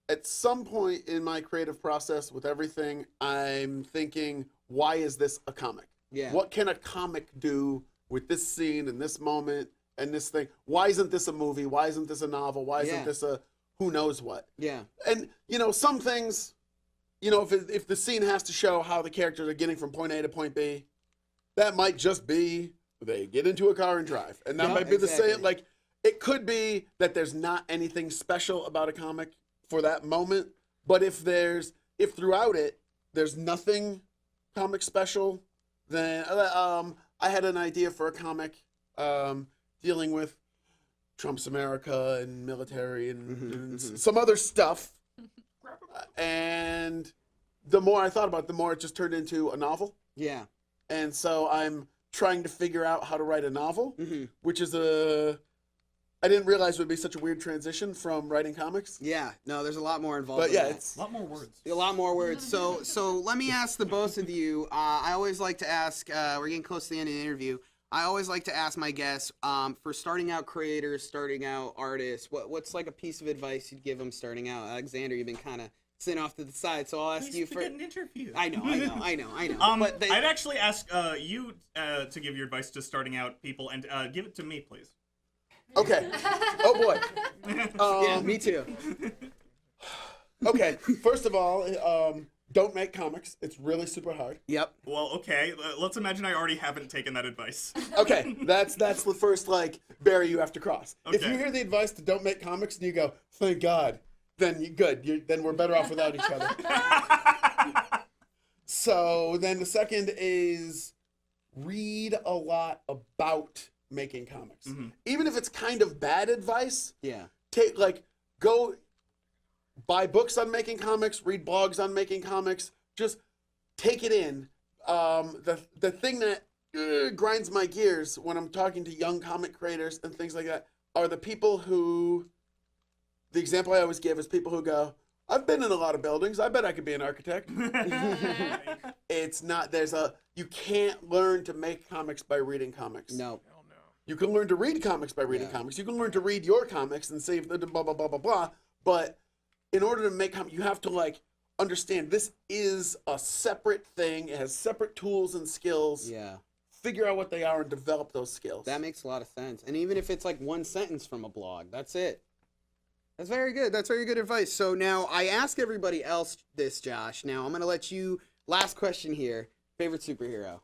[SPEAKER 17] At some point in my creative process with everything, I'm thinking, why is this a comic?
[SPEAKER 1] Yeah.
[SPEAKER 17] What can a comic do with this scene and this moment and this thing? Why isn't this a movie? Why isn't this a novel? Why isn't this a who knows what?
[SPEAKER 1] Yeah.
[SPEAKER 17] And, you know, some things, you know, if the scene has to show how the characters are getting from point A to point B, that might just be they get into a car and drive. And that might be the same. Like, it could be that there's not anything special about a comic for that moment, but if throughout it there's nothing comic special, then I had an idea for a comic dealing with Trump's America and military and some other stuff, and the more I thought about it, the more it just turned into a novel.
[SPEAKER 1] Yeah.
[SPEAKER 17] And so I'm trying to figure out how to write a novel, which is I didn't realize it would be such a weird transition from writing comics.
[SPEAKER 1] Yeah, no, there's a lot more involved.
[SPEAKER 17] But
[SPEAKER 1] in
[SPEAKER 17] yeah,
[SPEAKER 1] that.
[SPEAKER 17] it's
[SPEAKER 18] A lot more words.
[SPEAKER 1] A lot more words. So let me ask the both of you. I always like to ask. We're getting close to the end of the interview. I always like to ask my guests for starting out creators, starting out artists. What's like a piece of advice you'd give them starting out? Alexander, you've been kind of sitting off to the side, so I'll ask you for
[SPEAKER 18] an interview.
[SPEAKER 1] I know.
[SPEAKER 18] But I'd actually ask you to give your advice to starting out people, and give it to me, please.
[SPEAKER 17] Okay. Oh boy.
[SPEAKER 1] Yeah, me too.
[SPEAKER 17] Okay. First of all, don't make comics. It's really super hard.
[SPEAKER 1] Yep.
[SPEAKER 18] Well, okay. Let's imagine I already haven't taken that advice.
[SPEAKER 17] Okay. That's the first barrier you have to cross.
[SPEAKER 18] Okay.
[SPEAKER 17] If you hear the advice to don't make comics and you go, thank God, then then we're better off without each other. So then the second is read a lot about making comics. Even if it's kind of bad advice, go buy books on making comics, read blogs on making comics, just take it in. The thing that grinds my gears when I'm talking to young comic creators and things like that are the people who, the example I always give is people who go, I've been in a lot of buildings, I bet I could be an architect. It's not, you can't learn to make comics by reading comics.
[SPEAKER 1] No.
[SPEAKER 17] You can learn to read comics by reading comics. You can learn to read your comics and say blah, blah, blah, blah, blah. But in order to make comics, you have to understand this is a separate thing. It has separate tools and skills.
[SPEAKER 1] Yeah.
[SPEAKER 17] Figure out what they are and develop those skills.
[SPEAKER 1] That makes a lot of sense. And even if it's like one sentence from a blog, that's it. That's very good. That's very good advice. So now I ask everybody else this, Josh. Now I'm going to let you, last question here. Favorite superhero?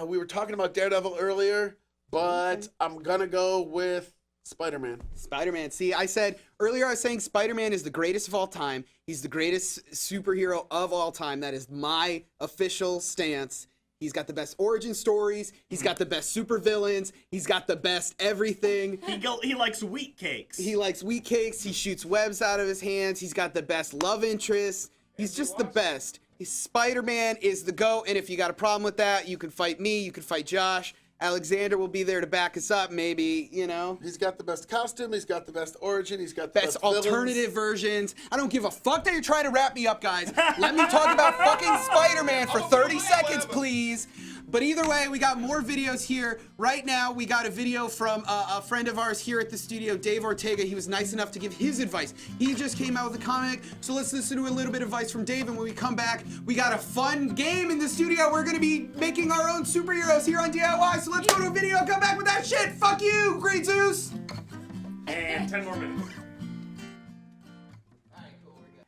[SPEAKER 17] We were talking about Daredevil earlier, but I'm going to go with Spider-Man.
[SPEAKER 1] Spider-Man. See, I said earlier, I was saying Spider-Man is the greatest of all time. He's the greatest superhero of all time. That is my official stance. He's got the best origin stories. He's got the best supervillains. He's got the best everything.
[SPEAKER 18] He likes wheat cakes.
[SPEAKER 1] He likes wheat cakes. He shoots webs out of his hands. He's got the best love interest. He's just the best. Spider-Man is the GOAT, and if you got a problem with that, you can fight me, you can fight Josh. Alexander will be there to back us up, maybe, you know.
[SPEAKER 17] He's got the best costume, he's got the best origin, he's got the
[SPEAKER 1] best
[SPEAKER 17] best
[SPEAKER 1] alternative versions. I don't give a fuck that you're trying to wrap me up, guys. Let me talk about fucking Spider-Man for 30 seconds, please. But either way, we got more videos here. Right now, we got a video from a friend of ours here at the studio, Dave Ortega. He was nice enough to give his advice. He just came out with a comic, so let's listen to a little bit of advice from Dave, and when we come back, we got a fun game in the studio. We're gonna be making our own superheroes here on DIY, so let's go to a video and come back with that shit. Fuck you, Great Zeus!
[SPEAKER 18] And 10 more minutes.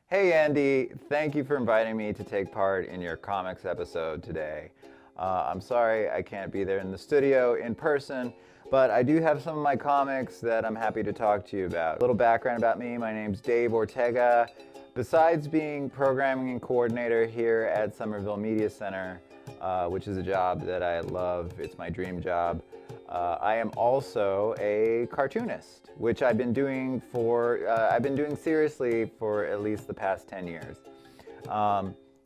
[SPEAKER 19] Hey Andy, thank you for inviting me to take part in your comics episode today. I'm sorry I can't be there in the studio in person, but I do have some of my comics that I'm happy to talk to you about. A little background about me, my name's Dave Ortega. Besides being programming and coordinator here at Somerville Media Center, which is a job that I love, it's my dream job, I am also a cartoonist, which I've been doing seriously for at least the past 10 years.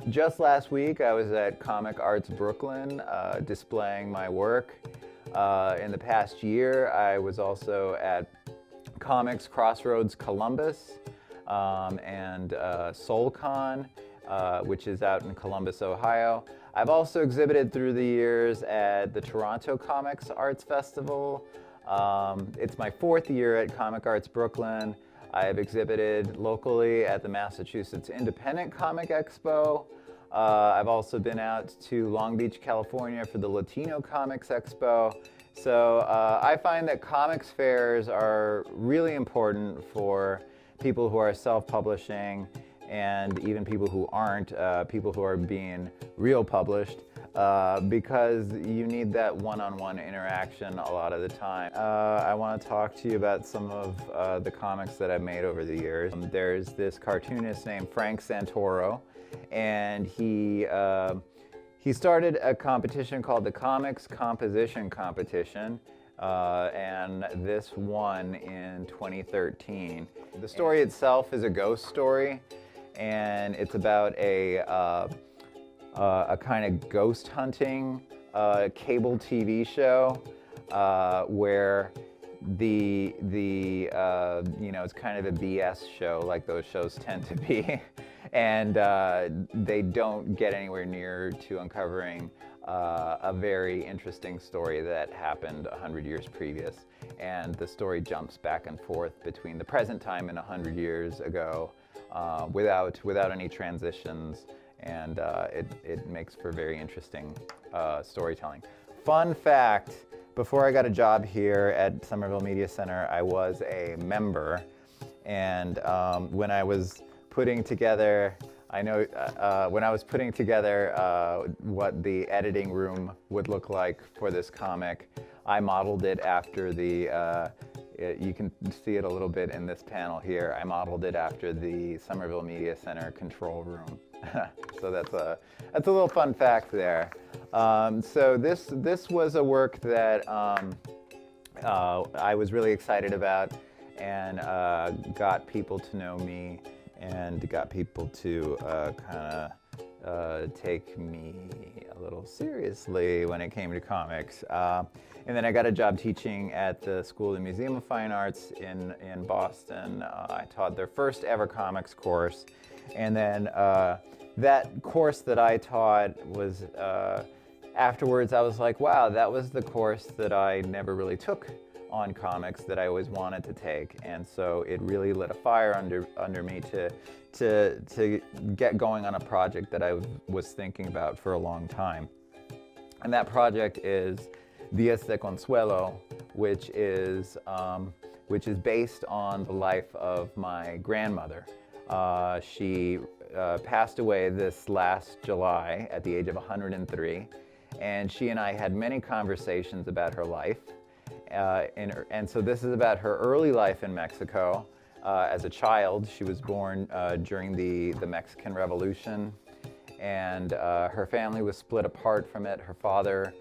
[SPEAKER 19] Just last week, I was at Comic Arts Brooklyn displaying my work. In the past year, I was also at Comics Crossroads Columbus and SoulCon, which is out in Columbus, Ohio. I've also exhibited through the years at the Toronto Comics Arts Festival. It's my 4th year at Comic Arts Brooklyn. I have exhibited locally at the Massachusetts Independent Comic Expo. I've also been out to Long Beach, California for the Latino Comics Expo. So I find that comics fairs are really important for people who are self-publishing and even people who aren't, people who are being real published, because you need that one-on-one interaction a lot of the time. I want to talk to you about some of the comics that I've made over the years. There's this cartoonist named Frank Santoro, and he started a competition called the Comics Composition Competition, and this won in 2013. The story itself is a ghost story, and it's about a kind of ghost hunting cable TV show where it's kind of a BS show like those shows tend to be, and they don't get anywhere near to uncovering a very interesting story that happened 100 years previous. And the story jumps back and forth between the present time and 100 years ago without any transitions, and it makes for very interesting storytelling. Fun fact, before I got a job here at Somerville Media Center, I was a member, and when I was putting together what the editing room would look like for this comic, I modeled it after you can see it a little bit in this panel here. I modeled it after the Somerville Media Center control room. So that's a little fun fact there. So this was a work that I was really excited about, and got people to know me and got people to kind of take me a little seriously when it came to comics. And then I got a job teaching at the School of the Museum of Fine Arts in Boston. I taught their first ever comics course. And then that course that I taught was, afterwards I was like, wow, that was the course that I never really took on comics that I always wanted to take. And so it really lit a fire under me to get going on a project that I was thinking about for a long time. And that project is Días de Consuelo, which is based on the life of my grandmother. She passed away this last July at the age of 103, and she and I had many conversations about her life. And so this is about her early life in Mexico. As a child, she was born during the Mexican Revolution, and her family was split apart from it. Her father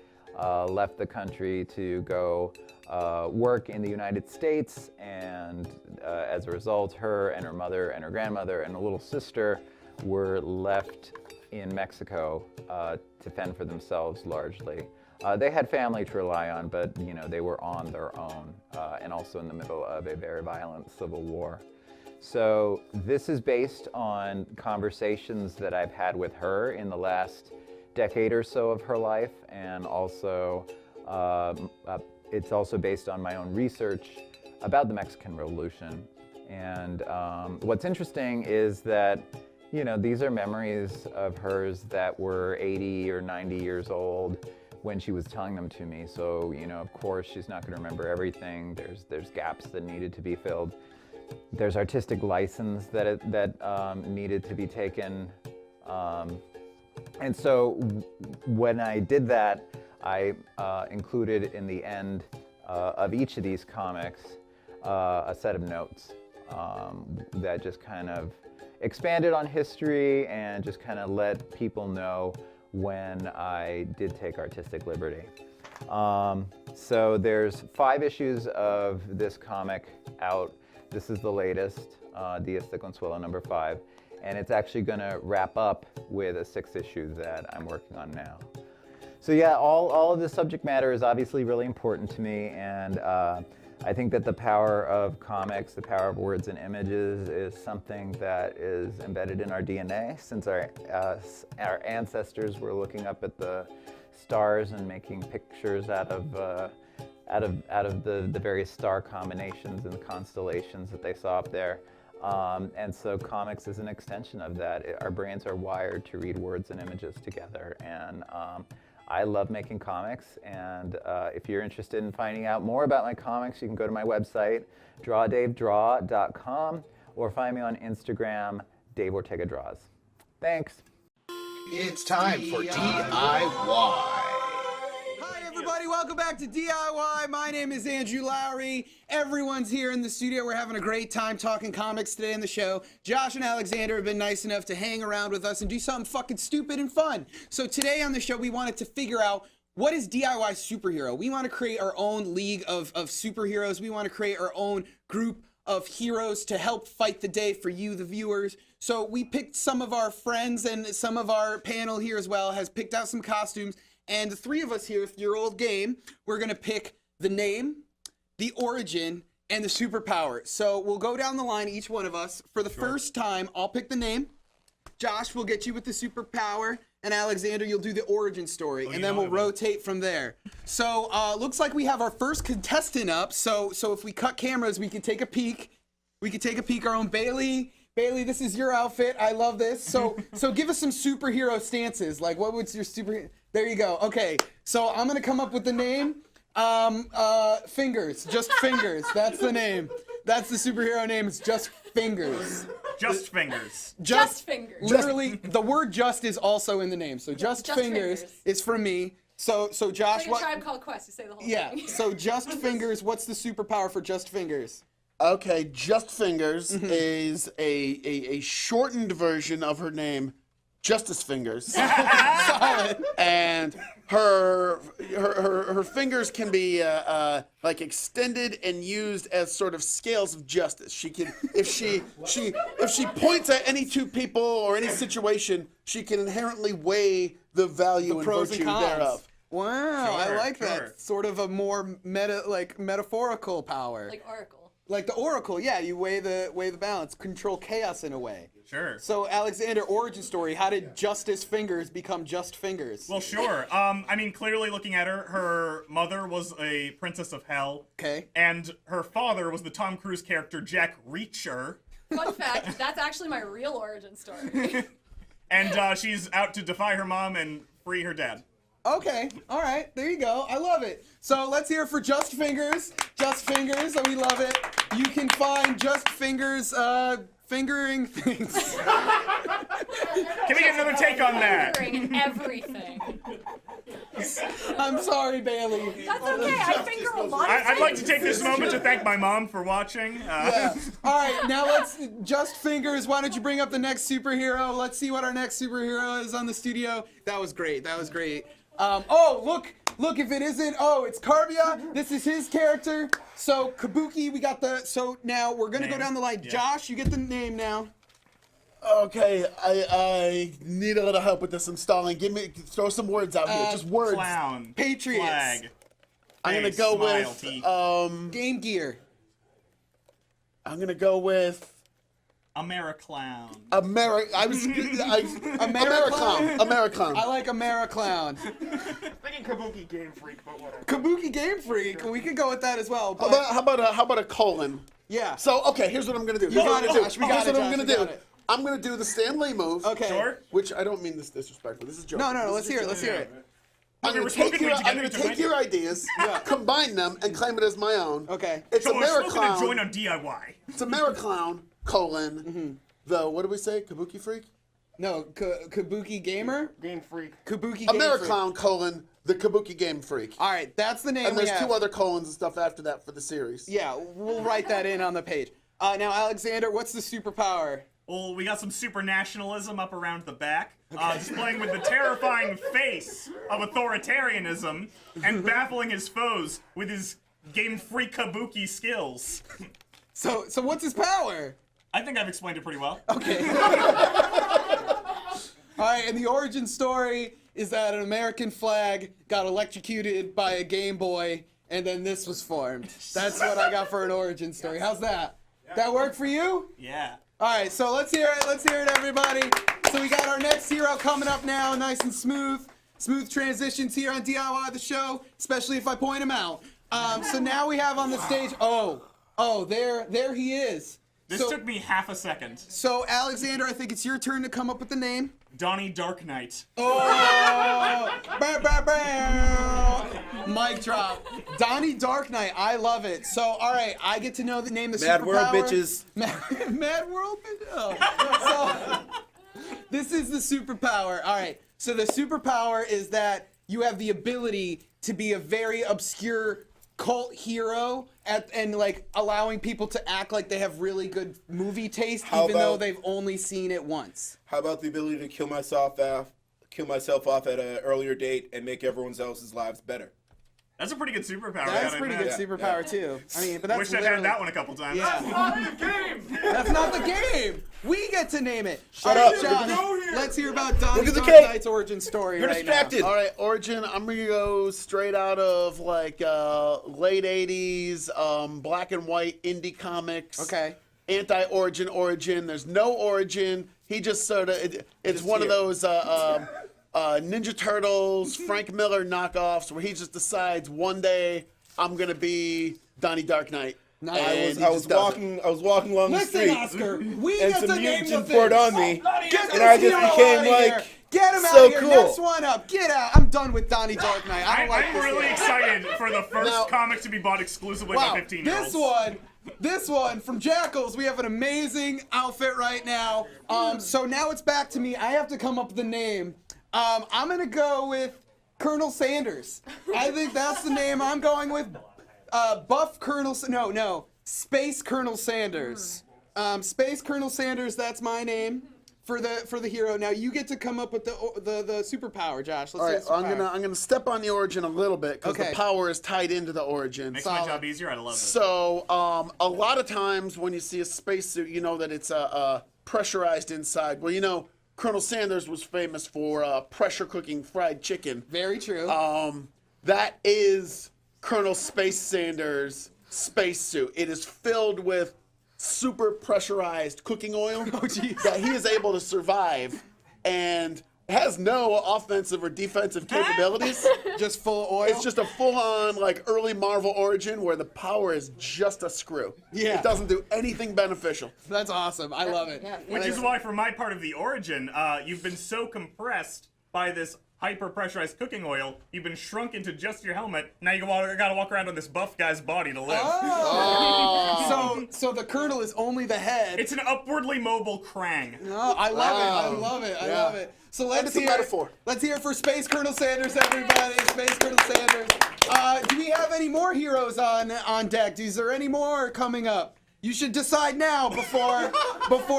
[SPEAKER 19] left the country to go work in the United States, and as a result, her and her mother and her grandmother and a little sister were left in Mexico to fend for themselves largely. They had family to rely on, but they were on their own, and also in the middle of a very violent civil war. So this is based on conversations that I've had with her in the last decade or so of her life, and also it's also based on my own research about the Mexican Revolution. And what's interesting is that these are memories of hers that were 80 or 90 years old when she was telling them to me. So, of course, she's not going to remember everything. There's gaps that needed to be filled. there's artistic license that needed to be taken. And so when I did that, I included in the end of each of these comics a set of notes that just kind of expanded on history and just kind of let people know when I did take artistic liberty. So there's 5 issues of this comic out. This is the latest, Días de Consuelo number 5, and it's actually going to wrap up with a 6th issue that I'm working on now. So yeah, all of this subject matter is obviously really important to me, and I think that the power of comics, the power of words and images is something that is embedded in our DNA since our ancestors were looking up at the stars and making pictures out of the various star combinations and constellations that they saw up there. And so comics is an extension of that. Our brains are wired to read words and images together. And I love making comics. And if you're interested in finding out more about my comics, you can go to my website, drawdavedraw.com, or find me on Instagram, Dave Ortega Draws. Thanks.
[SPEAKER 1] It's time for DIY. Hi everybody, welcome back to DIY. My name is Andrew Lowry. Everyone's here in the studio. We're having a great time talking comics today in the show. Josh and Alexander have been nice enough to hang around with us and do something fucking stupid and fun. So today on the show, we wanted to figure out what is DIY superhero. We want to create our own league of superheroes. We want to create our own group of heroes to help fight the day for you, the viewers. So we picked some of our friends, and some of our panel here as well has picked out some costumes. And the 3 of us here, with your old game, we're gonna pick the name, the origin, and the superpower. So we'll go down the line, each one of us. For the first time, I'll pick the name. Josh will get you with the superpower, and Alexander, you'll do the origin story, and then we'll rotate from there. So looks like we have our first contestant up. So if we cut cameras, we can take a peek. We can take a peek. Our own Bailey. Bailey, this is your outfit. I love this. So give us some superhero stances. Like, what would your superhero? There you go. Okay. So I'm gonna come up with the name. Fingers. Just Fingers. That's the name. That's the superhero name. It's Just Fingers.
[SPEAKER 18] Just Fingers.
[SPEAKER 4] Just Fingers.
[SPEAKER 1] Literally, the word "just" is also in the name. So Just Fingers is from me. So Josh,
[SPEAKER 4] Like a Tribe Called Quest, you say the whole thing.
[SPEAKER 1] Yeah. So Just Fingers. What's the superpower for Just Fingers?
[SPEAKER 17] Okay, Just Fingers is a shortened version of her name, Justice Fingers. Solid. And her fingers can be like extended and used as sort of scales of justice. She can, if she points at any 2 people or any situation, she can inherently weigh the value and
[SPEAKER 1] pros
[SPEAKER 17] virtue
[SPEAKER 1] and cons.
[SPEAKER 17] thereof.
[SPEAKER 1] Wow, I like that. Sort of a more metaphorical power.
[SPEAKER 4] Like Oracle.
[SPEAKER 1] Like the Oracle, yeah, you weigh the balance, control chaos in a way.
[SPEAKER 18] Sure.
[SPEAKER 1] So Alexander, origin story, how did Justice Fingers become Just Fingers?
[SPEAKER 18] Well, sure. I mean, clearly looking at her mother was a princess of hell.
[SPEAKER 1] Okay.
[SPEAKER 18] And her father was the Tom Cruise character Jack Reacher.
[SPEAKER 4] Fun fact, that's actually my real origin story.
[SPEAKER 18] And she's out to defy her mom and free her dad.
[SPEAKER 1] Okay, all right, there you go. I love it. So let's hear it for Just Fingers. Just Fingers, we love it. You can find Just Fingers fingering things.
[SPEAKER 18] Can we get another take on that?
[SPEAKER 4] Fingering everything.
[SPEAKER 1] I'm sorry, Bailey.
[SPEAKER 4] That's okay, I finger a lot of things.
[SPEAKER 18] I'd like to take this moment to thank my mom for watching.
[SPEAKER 1] Yeah. All right, now let's, Just Fingers, why don't you bring up the next superhero? Let's see what our next superhero is on the studio. That was great, that was great. Oh, look, if it isn't, it's Carbia. This is his character. So, Kabuki, we got so now we're going to go down the line. Yeah. Josh, you get the name now.
[SPEAKER 17] Okay, I need a little help with this. I'm stalling. Throw some words out here. Just words.
[SPEAKER 18] Clown.
[SPEAKER 1] Patriots.
[SPEAKER 18] Flag.
[SPEAKER 17] I'm going to go with,
[SPEAKER 1] Game Gear.
[SPEAKER 17] I'm going to go with...
[SPEAKER 18] Americlown.
[SPEAKER 1] Americlown.
[SPEAKER 17] Americlown.
[SPEAKER 1] I like Americlown.
[SPEAKER 2] Thinking Kabuki Game Freak, but whatever.
[SPEAKER 1] Kabuki Game Freak. We could go with that as well. But...
[SPEAKER 17] How about a colon?
[SPEAKER 1] Yeah.
[SPEAKER 17] So okay, here's what I'm gonna do.
[SPEAKER 1] You got it, Josh. We got it,
[SPEAKER 17] I'm gonna
[SPEAKER 1] Josh.
[SPEAKER 17] do. I'm gonna do the Stan Lee move.
[SPEAKER 1] Okay.
[SPEAKER 18] Sure.
[SPEAKER 17] Which I don't mean this disrespectful. This is joking.
[SPEAKER 1] No. Let's hear it. Let's hear it.
[SPEAKER 17] I'm going to take your ideas, combine them, and claim it as my own.
[SPEAKER 1] Okay.
[SPEAKER 17] It's
[SPEAKER 18] So we're still
[SPEAKER 17] AmeriClown.
[SPEAKER 18] gonna join on DIY.
[SPEAKER 17] It's AmeriClown, the, what do we say, Kabuki Freak?
[SPEAKER 1] No, Kabuki Gamer?
[SPEAKER 20] Game Freak.
[SPEAKER 1] Kabuki Game Freak.
[SPEAKER 17] AmeriClown, the Kabuki Game Freak.
[SPEAKER 1] All right, that's the name
[SPEAKER 17] And there's
[SPEAKER 1] we have.
[SPEAKER 17] 2 other colons and stuff after that for the series.
[SPEAKER 1] Yeah, we'll write that in on the page. Now, Alexander, what's the superpower?
[SPEAKER 18] Well, we got some super nationalism up around the back, displaying with the terrifying face of authoritarianism and baffling his foes with his Game Freak Kabuki skills.
[SPEAKER 1] So what's his power?
[SPEAKER 18] I think I've explained it pretty well.
[SPEAKER 1] Okay. All right, and the origin story is that an American flag got electrocuted by a Game Boy, and then this was formed. That's what I got for an origin story. How's that? That work for you?
[SPEAKER 18] Yeah.
[SPEAKER 1] All right, so let's hear it. Let's hear it, everybody. So we got our next hero coming up now, nice and smooth. Smooth transitions here on DIY the show, especially if I point him out. So now we have on the stage. Oh, there he is.
[SPEAKER 18] This took me half a second.
[SPEAKER 1] So Alexander, I think it's your turn to come up with the name.
[SPEAKER 18] Donnie Dark Knight.
[SPEAKER 1] Oh! Bow, bow, bow. Mic drop. Donnie Dark Knight. I love it. So, all right, I get to know the name of the
[SPEAKER 5] Mad
[SPEAKER 1] superpower.
[SPEAKER 5] World Bitches.
[SPEAKER 1] Mad World Bitches. Oh. So, this is the superpower. All right. So the superpower is that you have the ability to be a very obscure cult hero and like allowing people to act like they have really good movie taste, even though they've only seen it once.
[SPEAKER 5] How about the ability to kill myself off at an earlier date and make everyone else's lives better?
[SPEAKER 18] That's a pretty good superpower.
[SPEAKER 1] That's a pretty good superpower too. I mean, but that's
[SPEAKER 18] Wish I'd had that one a couple times.
[SPEAKER 1] Yeah.
[SPEAKER 18] That's not the game.
[SPEAKER 1] That's not the game. We get to name it.
[SPEAKER 5] Shut
[SPEAKER 1] All right,
[SPEAKER 5] up.
[SPEAKER 1] Josh, let's hear about Donnie
[SPEAKER 5] Look at the
[SPEAKER 1] Dark
[SPEAKER 5] cake.
[SPEAKER 1] Knight's origin story
[SPEAKER 5] You're
[SPEAKER 1] right
[SPEAKER 5] distracted.
[SPEAKER 17] All right, origin. I'm gonna go straight out of like late '80s, black and white indie comics.
[SPEAKER 1] Okay.
[SPEAKER 17] Anti-origin. There's no origin. He just sort of. It's one of those Ninja Turtles, Frank Miller knockoffs where he just decides one day I'm gonna be Donnie Dark Knight.
[SPEAKER 1] Nice.
[SPEAKER 5] I was walking along the street.
[SPEAKER 1] Listen, Oscar, we
[SPEAKER 5] and
[SPEAKER 1] get
[SPEAKER 5] some
[SPEAKER 1] to name the
[SPEAKER 5] mutants poured
[SPEAKER 1] things.
[SPEAKER 5] on me,
[SPEAKER 1] Get
[SPEAKER 5] and I
[SPEAKER 1] this
[SPEAKER 5] just
[SPEAKER 1] hero
[SPEAKER 5] became
[SPEAKER 1] outta
[SPEAKER 5] like
[SPEAKER 1] here. Get him
[SPEAKER 5] so
[SPEAKER 1] out of here.
[SPEAKER 5] cool.
[SPEAKER 1] Next one up. Get out. I'm done with Donnie Dark Knight. I don't like
[SPEAKER 18] I'm
[SPEAKER 1] this
[SPEAKER 18] really
[SPEAKER 1] yet.
[SPEAKER 18] excited for the first
[SPEAKER 17] Now-
[SPEAKER 18] comic to be bought exclusively
[SPEAKER 1] Wow,
[SPEAKER 18] by 15-year-olds.
[SPEAKER 1] this one from Jakals. We have an amazing outfit right now. So now it's back to me. I have to come up with a name. I'm gonna go with Colonel Sanders. I think that's the name I'm going with. Buff Colonel. No. Space Colonel Sanders. Space Colonel Sanders. That's my name for the hero. Now you get to come up with the superpower, Josh.
[SPEAKER 17] All right,
[SPEAKER 1] Let's say superpower.
[SPEAKER 17] I'm gonna step on the origin a little bit because
[SPEAKER 1] Okay.
[SPEAKER 17] the power is tied into the origin.
[SPEAKER 18] Makes my job easier. I love it.
[SPEAKER 17] So, a lot of times when you see a spacesuit, you know that it's pressurized inside. Well, you know, Colonel Sanders was famous for pressure cooking fried chicken.
[SPEAKER 1] Very true.
[SPEAKER 17] That is Colonel Space Sanders' spacesuit. It is filled with super pressurized cooking oil that he is able to survive and has no offensive or defensive capabilities.
[SPEAKER 1] Just full of oil?
[SPEAKER 17] It's just a full-on like early Marvel origin where the power is just a screw.
[SPEAKER 1] Yeah.
[SPEAKER 17] It doesn't do anything beneficial.
[SPEAKER 1] That's awesome. I love it.
[SPEAKER 18] Which is why, for my part of the origin, you've been so compressed by this hyper-pressurized cooking oil, you've been shrunk into just your helmet. Now you gotta walk around on this buff guy's body to live.
[SPEAKER 1] So the Colonel is only the head.
[SPEAKER 18] It's an upwardly mobile Krang.
[SPEAKER 1] Oh, I love it. I love it. I love it. So let's
[SPEAKER 17] it's a
[SPEAKER 1] hear.
[SPEAKER 17] metaphor.
[SPEAKER 1] Let's hear it for Space Colonel Sanders, everybody. Space Colonel Sanders. Do we have any more heroes on deck? Is there any more coming up? You should decide now before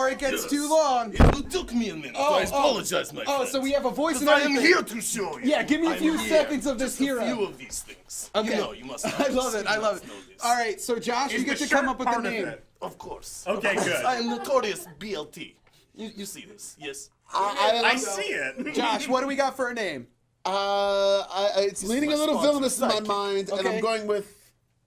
[SPEAKER 1] it gets too long.
[SPEAKER 20] It took me a minute. I apologize, my friend.
[SPEAKER 1] So we have a voice and
[SPEAKER 20] I am
[SPEAKER 1] everything.
[SPEAKER 20] here to show you.
[SPEAKER 1] Yeah, give me a few
[SPEAKER 20] I'm here.
[SPEAKER 1] seconds of this
[SPEAKER 20] Just
[SPEAKER 1] hero.
[SPEAKER 20] A few of these things.
[SPEAKER 1] Okay.
[SPEAKER 20] You know, you must know
[SPEAKER 1] I love
[SPEAKER 20] this.
[SPEAKER 1] it. I
[SPEAKER 20] You
[SPEAKER 1] love
[SPEAKER 20] must
[SPEAKER 1] it.
[SPEAKER 20] know this.
[SPEAKER 1] All right, so Josh, you
[SPEAKER 18] Is
[SPEAKER 1] get
[SPEAKER 18] the
[SPEAKER 1] to come
[SPEAKER 18] shirt
[SPEAKER 1] up with the
[SPEAKER 18] part of
[SPEAKER 1] name.
[SPEAKER 18] it?
[SPEAKER 20] Of course.
[SPEAKER 18] Okay, good.
[SPEAKER 20] I am notorious BLT. You see this? Yes.
[SPEAKER 18] I see it.
[SPEAKER 1] Josh, what do we got for a name?
[SPEAKER 17] It's leaning a little
[SPEAKER 20] sponsor,
[SPEAKER 17] villainous in my
[SPEAKER 20] sidekick.
[SPEAKER 17] mind, and
[SPEAKER 1] Okay.
[SPEAKER 17] I'm going with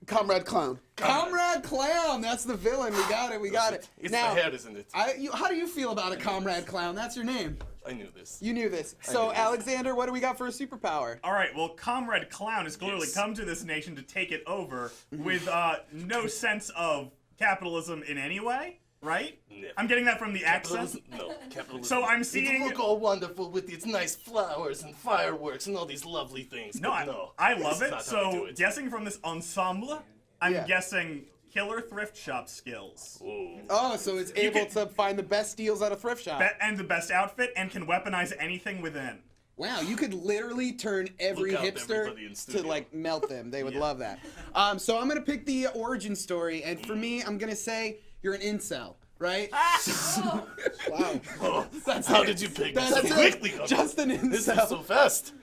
[SPEAKER 17] Comrade Clown.
[SPEAKER 1] Comrade Clown. That's the villain. We got it. We got it.
[SPEAKER 20] It's
[SPEAKER 1] Now,
[SPEAKER 20] the hair, isn't it?
[SPEAKER 1] how do you feel about a Comrade Clown? That's your name.
[SPEAKER 20] I knew this.
[SPEAKER 1] You knew this. So, Alexander, what do we got for a superpower?
[SPEAKER 18] All right, well, Comrade Clown has clearly come to this nation to take it over with no sense of capitalism in any way. right? I'm getting that from the accent.
[SPEAKER 20] No, capitalism.
[SPEAKER 18] So I'm seeing.
[SPEAKER 20] It look all wonderful with its nice flowers and fireworks and all these lovely things.
[SPEAKER 18] No,
[SPEAKER 20] but
[SPEAKER 18] I
[SPEAKER 20] this
[SPEAKER 18] love
[SPEAKER 20] is
[SPEAKER 18] it.
[SPEAKER 20] not how we do
[SPEAKER 18] So
[SPEAKER 20] it.
[SPEAKER 18] guessing from this ensemble, I'm guessing killer thrift shop skills.
[SPEAKER 1] Oh, so it's able to find the best deals at a thrift shop.
[SPEAKER 18] And the best outfit, and can weaponize anything within.
[SPEAKER 1] Wow, you could literally turn every
[SPEAKER 18] Look out,
[SPEAKER 1] hipster
[SPEAKER 18] everybody in
[SPEAKER 1] to
[SPEAKER 18] studio.
[SPEAKER 1] like melt them. They would love that. So I'm gonna pick the origin story, and for me, I'm gonna say you're an incel, right?
[SPEAKER 20] Wow.
[SPEAKER 1] That's
[SPEAKER 20] How
[SPEAKER 1] it.
[SPEAKER 20] did you pick
[SPEAKER 1] That's
[SPEAKER 20] this
[SPEAKER 1] it.
[SPEAKER 20] so quickly?
[SPEAKER 1] Just an incel.
[SPEAKER 20] This is so fast.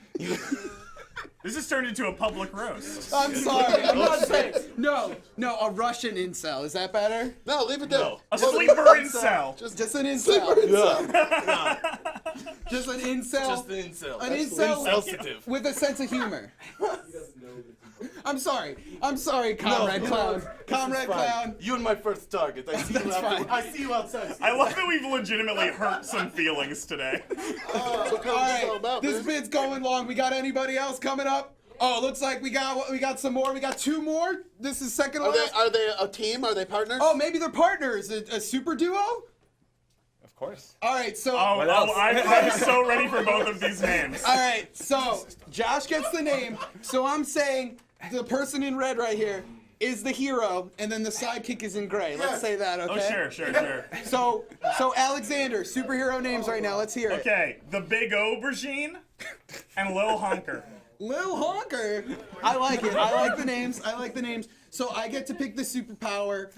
[SPEAKER 18] This has turned into a public roast.
[SPEAKER 1] I'm sorry. I'm not saying. No, a Russian incel. Is that better?
[SPEAKER 17] No, leave it there.
[SPEAKER 20] No.
[SPEAKER 18] A sleeper incel.
[SPEAKER 1] Just an incel.
[SPEAKER 17] Sleeper incel.
[SPEAKER 1] Just an incel.
[SPEAKER 20] Just an incel.
[SPEAKER 1] An
[SPEAKER 20] That's
[SPEAKER 1] incel
[SPEAKER 20] insensitive.
[SPEAKER 1] with a sense of humor. I'm sorry, Comrade Clown. Comrade Clown.
[SPEAKER 20] You and my first target. I see you
[SPEAKER 1] That's
[SPEAKER 20] after.
[SPEAKER 1] fine.
[SPEAKER 20] I see you outside.
[SPEAKER 18] I love that we've legitimately hurt some feelings today.
[SPEAKER 1] All right, this bit's going long. We got anybody else coming up? Oh, looks like we got some more. We got two more. This is second to last.
[SPEAKER 17] Are they a team? Are they partners?
[SPEAKER 1] Oh, maybe they're partners. A super duo?
[SPEAKER 21] Of course.
[SPEAKER 1] All right, so.
[SPEAKER 18] I'm so ready for both of these names.
[SPEAKER 1] All right, so Josh gets the name. So I'm saying the person in red right here is the hero, and then the sidekick is in gray. Let's say that, okay?
[SPEAKER 18] Oh, sure.
[SPEAKER 1] So Alexander, superhero names right now. Let's hear it.
[SPEAKER 18] Okay, the Big Aubergine and Lil Honker.
[SPEAKER 1] Lil Honker. I like it. I like the names. So I get to pick the superpower.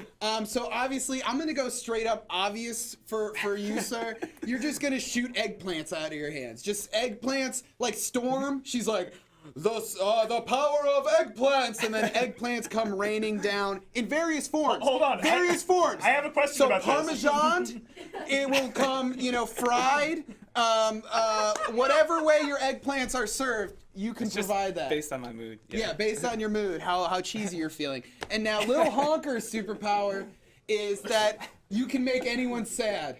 [SPEAKER 1] So obviously I'm gonna go straight up obvious for you, sir. You're just gonna shoot eggplants out of your hands. Just eggplants, like Storm. She's like, the power of eggplants, and then eggplants come raining down in various forms.
[SPEAKER 18] Hold on.
[SPEAKER 1] Various forms.
[SPEAKER 18] I have a question
[SPEAKER 1] so
[SPEAKER 18] about this.
[SPEAKER 1] Parmesan, it will come, fried. Whatever way your eggplants are served, you can provide that.
[SPEAKER 21] Based on my mood.
[SPEAKER 1] Yeah, based on your mood, how cheesy you're feeling. And now Lil Honker's superpower is that you can make anyone sad.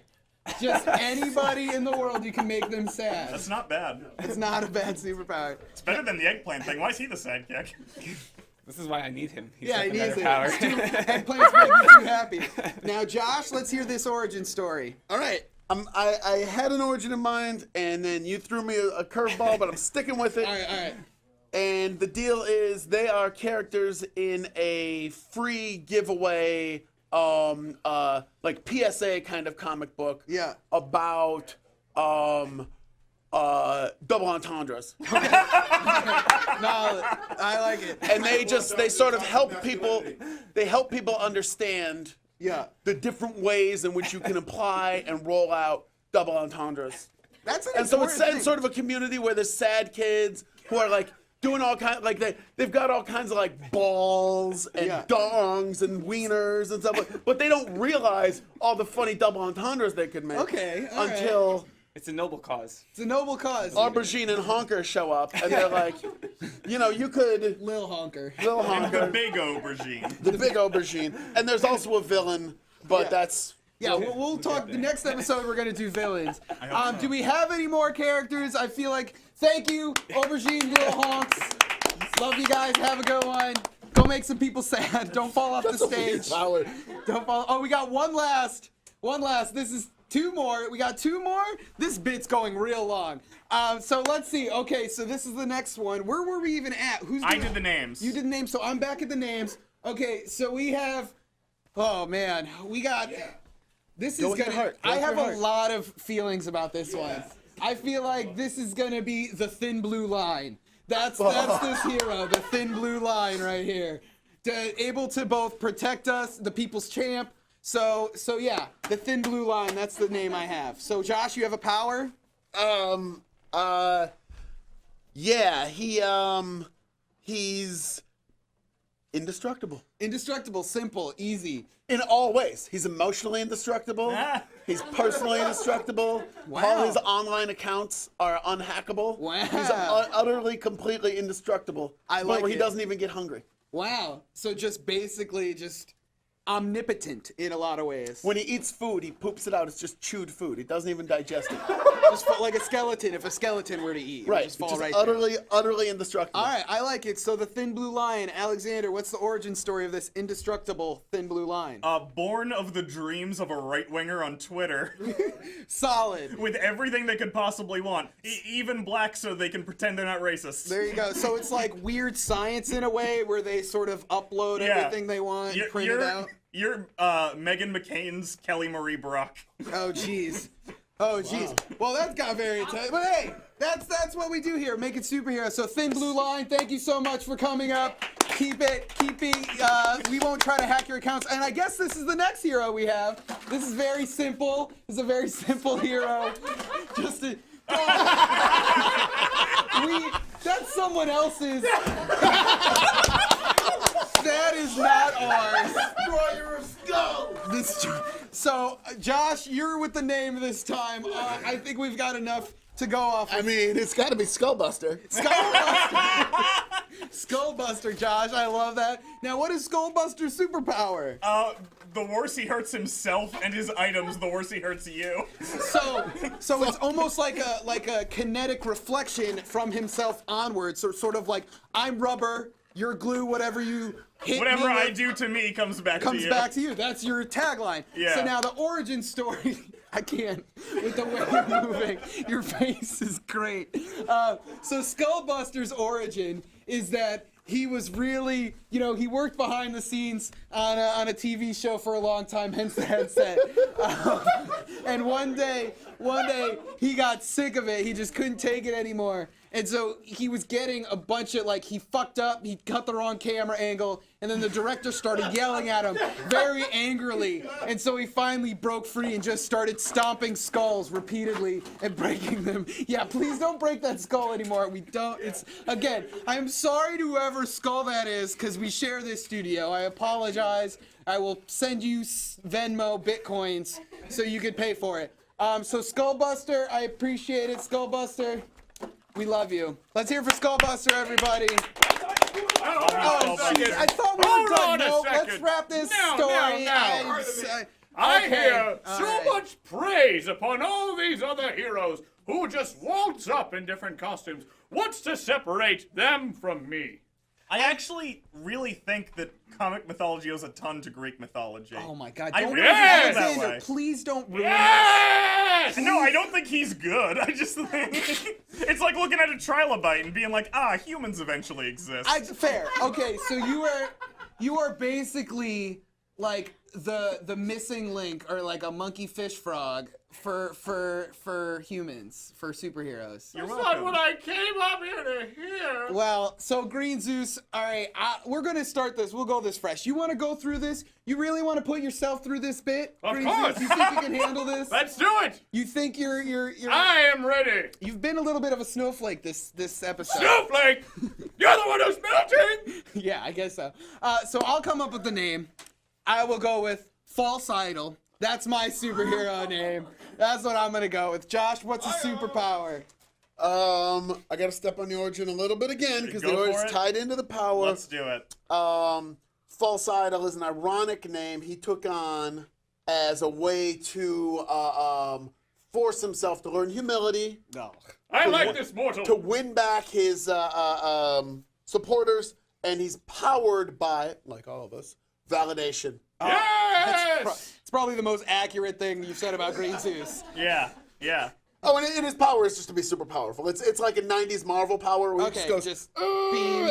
[SPEAKER 1] Just anybody in the world, you can make them sad.
[SPEAKER 18] That's not bad.
[SPEAKER 1] It's not a bad superpower.
[SPEAKER 18] It's better than the eggplant thing. Why is he the sidekick?
[SPEAKER 21] This is why I need him. He's
[SPEAKER 1] Yeah,
[SPEAKER 21] got
[SPEAKER 1] he
[SPEAKER 21] the
[SPEAKER 1] needs
[SPEAKER 21] better
[SPEAKER 1] it.
[SPEAKER 21] power.
[SPEAKER 1] Eggplants make me too happy. Now, Josh, let's hear this origin story.
[SPEAKER 17] All right. I had an origin in mind, and then you threw me a curveball, but I'm sticking with it.
[SPEAKER 1] All right.
[SPEAKER 17] And the deal is they are characters in a free giveaway, like PSA kind of comic book.
[SPEAKER 1] Yeah.
[SPEAKER 17] About double entendres.
[SPEAKER 1] No, I like it.
[SPEAKER 17] And they sort of help people. They help people understand.
[SPEAKER 1] Yeah.
[SPEAKER 17] The different ways in which you can apply and roll out double entendres.
[SPEAKER 1] That's an
[SPEAKER 17] And so it's
[SPEAKER 1] important
[SPEAKER 17] set in
[SPEAKER 1] thing.
[SPEAKER 17] sort of a community where there's sad kids who are like doing all kinds, like they've got all kinds of like balls and dongs and wieners and stuff, but they don't realize all the funny double entendres they could make.
[SPEAKER 1] Okay, all right.
[SPEAKER 17] Until
[SPEAKER 21] It's a noble cause.
[SPEAKER 1] It's a noble cause.
[SPEAKER 17] Aubergine and Honker show up, and they're like, you could
[SPEAKER 1] Lil Honker.
[SPEAKER 17] Lil Honker,
[SPEAKER 18] The Big Aubergine.
[SPEAKER 17] the big aubergine, and there's also a villain, but that's.
[SPEAKER 1] Yeah, we'll talk. The next episode, we're gonna do villains. Do we have any more characters? I feel like. Thank you, Aubergine, Lil Honks. Love you guys. Have a good one. Go make some people sad. Don't fall off the stage. Don't fall. Oh, we got one last. This is two more. We got two more. This bit's going real long. So let's see. Okay, so this is the next one. Where were we even at?
[SPEAKER 18] I did the names.
[SPEAKER 1] You did the names, so I'm back at the names. Okay, so we have. Oh man, we got. This is gonna. I have a lot of feelings about this one. I feel like this is gonna be the thin blue line. That's this hero, the thin blue line right here. Able to both protect us, the people's champ. So yeah, the thin blue line. That's the name I have. So Josh, you have a power.
[SPEAKER 17] Yeah, he's indestructible.
[SPEAKER 1] Indestructible, simple, easy.
[SPEAKER 17] In all ways. He's emotionally indestructible. He's personally indestructible.
[SPEAKER 1] Wow.
[SPEAKER 17] All his online accounts are unhackable.
[SPEAKER 1] Wow.
[SPEAKER 17] He's utterly, completely indestructible.
[SPEAKER 1] I like
[SPEAKER 17] where he
[SPEAKER 1] it.
[SPEAKER 17] doesn't even get hungry.
[SPEAKER 1] Wow. So just basically just omnipotent in a lot of ways.
[SPEAKER 17] When he eats food, he poops it out. It's just chewed food. He doesn't even digest it.
[SPEAKER 1] Just like a skeleton. If a skeleton were to eat, it would
[SPEAKER 17] Right.
[SPEAKER 1] just fall
[SPEAKER 17] Just
[SPEAKER 1] right
[SPEAKER 17] utterly indestructible.
[SPEAKER 1] All right, I like it. So the Thin Blue Line, Alexander, what's the origin story of this indestructible Thin Blue Line?
[SPEAKER 18] Born of the dreams of a right-winger on Twitter.
[SPEAKER 1] Solid.
[SPEAKER 18] With everything they could possibly want. Even black so they can pretend they're not racist.
[SPEAKER 1] There you go. So it's like weird science in a way where they sort of upload everything they want and print it out.
[SPEAKER 18] You're Meghan McCain's Kelly Marie Brock.
[SPEAKER 1] Oh, jeez. Oh, jeez. Well, that got very intense. But hey, that's what we do here. Make it superhero. So Thin Blue Line, thank you so much for coming up. Keep it. We won't try to hack your accounts. And I guess this is the next hero we have. This is very simple. This is a very simple hero. Just to... That's someone else's. That is not ours.
[SPEAKER 17] Destroyer of Skulls.
[SPEAKER 1] So, Josh, you're with the name this time. I think we've got enough to go off.
[SPEAKER 17] I mean, it's got to be Skullbuster.
[SPEAKER 1] Skullbuster, Josh. I love that. Now, what is Skullbuster's superpower?
[SPEAKER 18] The worse he hurts himself and his items, the worse he hurts you.
[SPEAKER 1] So it's almost like a kinetic reflection from himself onwards. So sort of like, I'm rubber, you're glue, whatever you hit
[SPEAKER 18] Whatever
[SPEAKER 1] me with,
[SPEAKER 18] I do to me comes back to you.
[SPEAKER 1] comes back to you. That's your tagline.
[SPEAKER 18] Yeah.
[SPEAKER 1] So now the origin story, I can't, with the way you're moving, your face is great. So Skullbuster's origin is that he was really, he worked behind the scenes on a TV show for a long time, hence the headset. And one day, he got sick of it. He just couldn't take it anymore. And so he was getting a bunch of, he fucked up, he cut the wrong camera angle, and then the director started yelling at him very angrily. And so he finally broke free and just started stomping skulls repeatedly and breaking them. Yeah, please don't break that skull anymore. We don't, again, I'm sorry to whoever skull that is, because we share this studio. I apologize. I will send you Venmo Bitcoins so you can pay for it. So Skullbuster, I appreciate it, Skullbuster. We love you. Let's hear for Skullbuster, everybody. Oh, jeez. I thought we were done. No, let's wrap this story.
[SPEAKER 3] I hear
[SPEAKER 1] All
[SPEAKER 3] so
[SPEAKER 1] right.
[SPEAKER 3] much praise upon all these other heroes who just waltz up in different costumes. What's to separate them from me?
[SPEAKER 18] I actually really think that comic mythology owes a ton to Greek mythology.
[SPEAKER 1] Oh my God!
[SPEAKER 18] I
[SPEAKER 1] Don't
[SPEAKER 18] really feel that
[SPEAKER 1] Alexander,
[SPEAKER 18] way.
[SPEAKER 1] please don't ruin
[SPEAKER 3] Yes!
[SPEAKER 18] No, I don't think he's good. I just think it's like looking at a trilobite and being like, humans eventually exist.
[SPEAKER 1] Fair. Okay, so you are basically like the missing link, or like a monkey fish frog for humans, for superheroes.
[SPEAKER 3] That's not what I came up here to hear.
[SPEAKER 1] Well, so Green Zeus, all right, we're gonna start this. We'll go this fresh. You want to go through this? You really want to put yourself through this bit?
[SPEAKER 3] Of
[SPEAKER 1] Green
[SPEAKER 3] course.
[SPEAKER 1] Zeus, you think you can handle this?
[SPEAKER 3] Let's do it.
[SPEAKER 1] You think you're
[SPEAKER 3] I am ready.
[SPEAKER 1] You've been a little bit of a snowflake this episode.
[SPEAKER 3] Snowflake? You're the one who's melting.
[SPEAKER 1] Yeah, I guess so. So I'll come up with the name. I will go with False Idol. That's my superhero name. That's what I'm gonna go with. Josh, what's a superpower?
[SPEAKER 17] I gotta step on the origin a little bit again because the origin's tied into the power.
[SPEAKER 18] Let's do it.
[SPEAKER 17] False Idol is an ironic name he took on as a way to force himself to learn humility.
[SPEAKER 1] No.
[SPEAKER 3] I like this mortal.
[SPEAKER 17] To win back his supporters, and he's powered by, like all of us, validation.
[SPEAKER 3] Yes!
[SPEAKER 1] It's probably the most accurate thing you've said about Green Zeus.
[SPEAKER 18] Yeah.
[SPEAKER 17] Oh, and his power is just to be super powerful. It's like a 90s Marvel power where he just goes,
[SPEAKER 1] beams.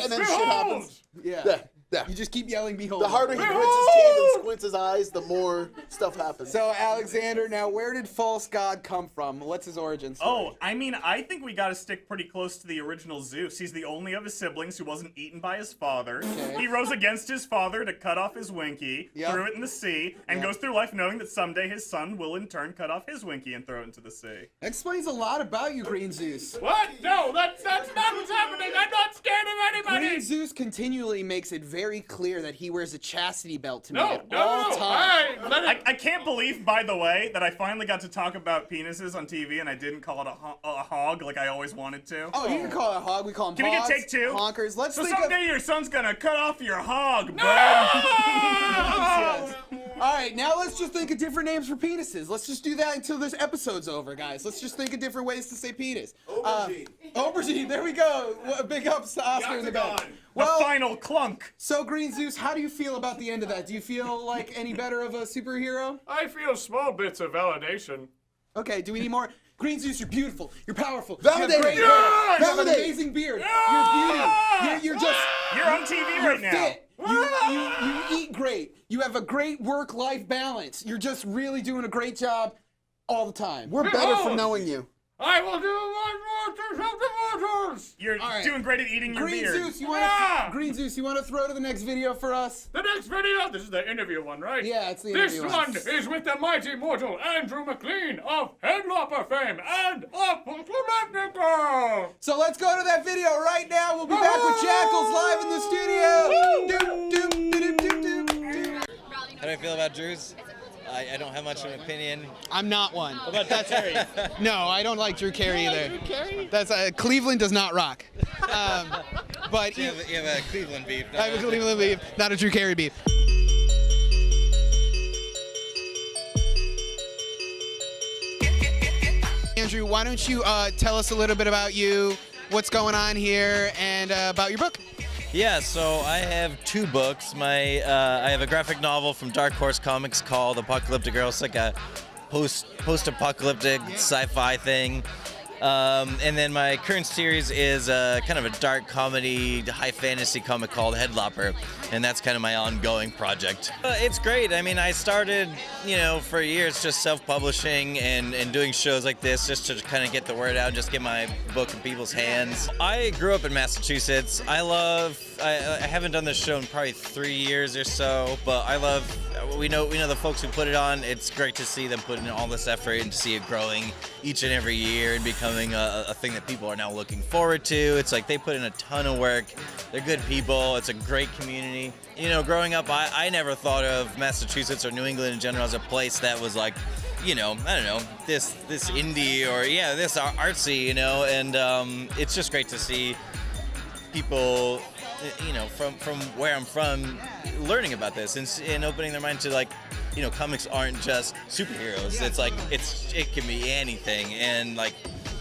[SPEAKER 17] and then shit happens.
[SPEAKER 1] Yeah.
[SPEAKER 17] Yeah.
[SPEAKER 1] You just keep yelling, behold.
[SPEAKER 17] The harder he grits his teeth and squints his eyes, the more stuff happens.
[SPEAKER 1] So, Alexander, now where did False God come from? What's his origin story?
[SPEAKER 18] Oh, I mean, I think we gotta stick pretty close to the original Zeus. He's the only of his siblings who wasn't eaten by his father.
[SPEAKER 1] Okay.
[SPEAKER 18] He rose against his father to cut off his winky,
[SPEAKER 1] Yep.
[SPEAKER 18] threw it in the sea, and
[SPEAKER 1] Yep.
[SPEAKER 18] goes through life knowing that someday his son will in turn cut off his winky and throw it into the sea.
[SPEAKER 1] That explains a lot about you, Green Zeus.
[SPEAKER 3] What? No, that's not what's happening. I'm not scared of anybody.
[SPEAKER 1] Green Zeus continually makes it very clear that he wears a chastity belt to me
[SPEAKER 3] No,
[SPEAKER 1] at
[SPEAKER 3] no,
[SPEAKER 1] all
[SPEAKER 3] no.
[SPEAKER 1] times.
[SPEAKER 18] I can't believe, by the way, that I finally got to talk about penises on TV and I didn't call it a hog like I always wanted to.
[SPEAKER 1] Oh, you can call it a hog. We call them
[SPEAKER 18] Can we
[SPEAKER 1] hogs,
[SPEAKER 18] get take two?
[SPEAKER 1] honkers. Let's
[SPEAKER 18] So
[SPEAKER 1] think
[SPEAKER 18] someday your son's gonna cut off your hog, bud.
[SPEAKER 1] Yes. right, now let's just think of different names for penises. Let's just do that until this episode's over, guys. Let's just think of different ways to say penis. Aubergine. Aubergine, there we go. Big ups to Oscar in the back.
[SPEAKER 18] Well, the final clunk.
[SPEAKER 1] So, Green Zeus, how do you feel about the end of that? Do you feel like any better of a superhero?
[SPEAKER 3] I feel small bits of validation.
[SPEAKER 1] Okay, do we need more? Green Zeus, you're beautiful. You're powerful.
[SPEAKER 17] Validate.
[SPEAKER 1] You have great hair. You have an amazing beard. You're beauty. You're just.
[SPEAKER 18] You're on TV right now.
[SPEAKER 1] Fit. You eat great. You have a great work-life balance. You're just really doing a great job all the time.
[SPEAKER 17] We're better for knowing you.
[SPEAKER 3] I will do one more to the mortals.
[SPEAKER 18] You're doing great at eating your
[SPEAKER 1] Green
[SPEAKER 18] beard.
[SPEAKER 1] Zeus, Green Zeus, you want to throw to the next video for us?
[SPEAKER 3] The next video? This is the interview one, right?
[SPEAKER 1] Yeah, it's the
[SPEAKER 3] This
[SPEAKER 1] interview
[SPEAKER 3] one is with the mighty mortal Andrew McLean of Headlopper fame and Apocalyptica.
[SPEAKER 1] So let's go to that video right now. We'll be back with Jakals live in the studio.
[SPEAKER 6] How do I feel about Drew's? I don't have much of an opinion.
[SPEAKER 1] I'm not one.
[SPEAKER 6] What about Drew Carey?
[SPEAKER 1] No, I don't like Drew Carey either.
[SPEAKER 6] Drew Carey?
[SPEAKER 1] That's Cleveland does not rock. But
[SPEAKER 6] you have a Cleveland beef.
[SPEAKER 1] I have a Cleveland beef, not a Drew Carey beef. Andrew, why don't you tell us a little bit about you, what's going on here, and about your book?
[SPEAKER 6] Yeah, so I have 2 books. I have a graphic novel from Dark Horse Comics called Apocalyptic Girl. It's like a post-apocalyptic sci-fi thing. And then my current series is kind of a dark comedy, high fantasy comic called Headlopper, and that's kind of my ongoing project. It's great. I mean, I started, for years just self-publishing and doing shows like this just to kind of get the word out, just get my book in people's hands. I grew up in Massachusetts. I haven't done this show in probably 3 years or so, but we know the folks who put it on. It's great to see them put in all this effort and to see it growing each and every year and becoming a thing that people are now looking forward to. It's like they put in a ton of work. They're good people. It's a great community. Growing up, I never thought of Massachusetts or New England in general as a place that was like, I don't know, this indie or this artsy, and it's just great to see people, from where I'm from, learning about this and opening their mind to like, comics aren't just superheroes. It's like it can be anything, and like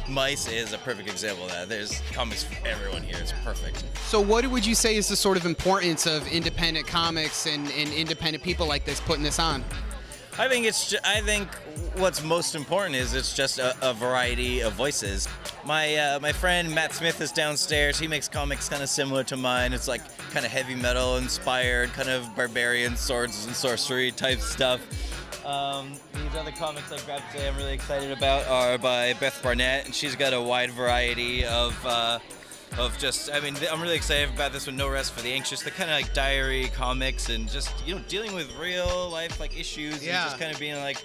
[SPEAKER 6] Mice is a perfect example of that. There's comics for everyone here. It's perfect.
[SPEAKER 1] So what would you say is the sort of importance of independent comics and independent people like this putting this on?
[SPEAKER 6] I think what's most important is it's just a variety of voices. My friend Matt Smith is downstairs. He makes comics kind of similar to mine. It's like kind of heavy metal inspired, kind of barbarian swords and sorcery type stuff. These other comics I grabbed today I'm really excited about are by Beth Barnett, and she's got a wide variety of just, I'm really excited about this one, No Rest for the Anxious. They're kind of like diary comics and just, dealing with real life like issues and just kind of being like,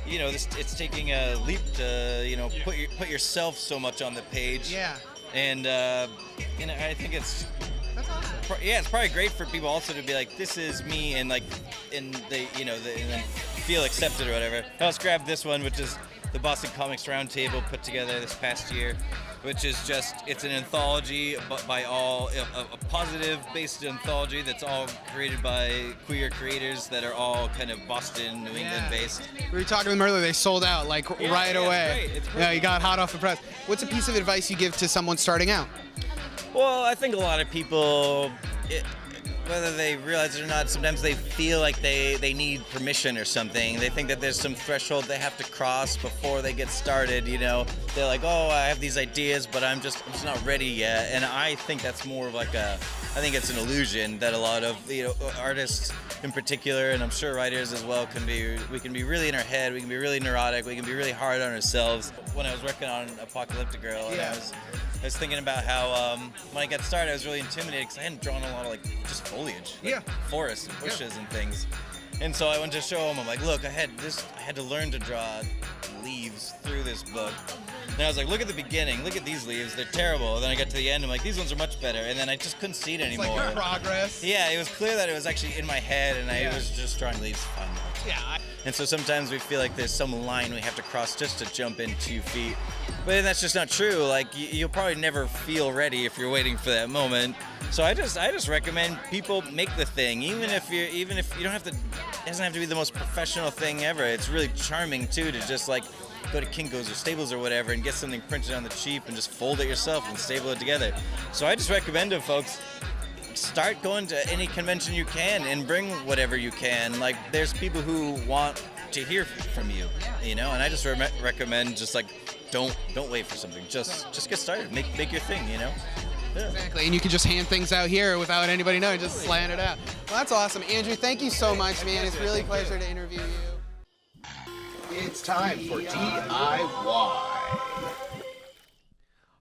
[SPEAKER 6] it's taking a leap to, put yourself so much on the page. Yeah. And, I think it's, that's awesome. It's probably great for people also to be like, this is me, and like, and they, and then feel accepted or whatever. I also grabbed this one, which is the Boston Comics Roundtable put together this past year, which is just, it's an anthology by all, a positive-based anthology that's all created by queer creators that are all kind of Boston, New England-based.
[SPEAKER 1] We were talking to them earlier, they sold out like right away.
[SPEAKER 6] It's great.
[SPEAKER 1] Yeah, you got hot off the press. What's a piece of advice you give to someone starting out?
[SPEAKER 6] Well, I think a lot of people, whether they realize it or not, sometimes they feel like they need permission or something. They think that there's some threshold they have to cross before they get started, They're like, oh, I have these ideas, but I'm just not ready yet. And I think that's more of like I think it's an illusion that a lot of, artists in particular, and I'm sure writers as well, we can be really in our head, we can be really neurotic, we can be really hard on ourselves. When I was working on Apocalyptic Girl, and I was thinking about how when I got started, I was really intimidated because I hadn't drawn a lot of like just foliage, forests and bushes and things. And so I went to show them. I'm like, look, I had to learn to draw leaves through this book. And I was like, look at the beginning, look at these leaves, they're terrible. And then I got to the end, I'm like, these ones are much better. And then I just couldn't see it anymore.
[SPEAKER 1] It's like progress.
[SPEAKER 6] Yeah, it was clear that it was actually in my head, and I was just drawing leaves.
[SPEAKER 1] Yeah.
[SPEAKER 6] And so sometimes we feel like there's some line we have to cross just to jump in 2 feet. But that's just not true. Like, you'll probably never feel ready if you're waiting for that moment. So I just recommend people make the thing, even if you don't have to doesn't have to be the most professional thing ever. It's really charming too to just like go to Kinko's or Staples or whatever and get something printed on the cheap and just fold it yourself and staple it together. So I just recommend to folks, start going to any convention you can and bring whatever you can. Like, there's people who want to hear from you, you know, and I just recommend just like don't wait for something. Just get started. Make your thing, you know. Yeah.
[SPEAKER 1] Exactly, and you can just hand things out here without anybody knowing, just slant it out. Well, that's awesome. Andrew, thank you so much, man. It's really a pleasure to interview you.
[SPEAKER 7] It's time for DIY.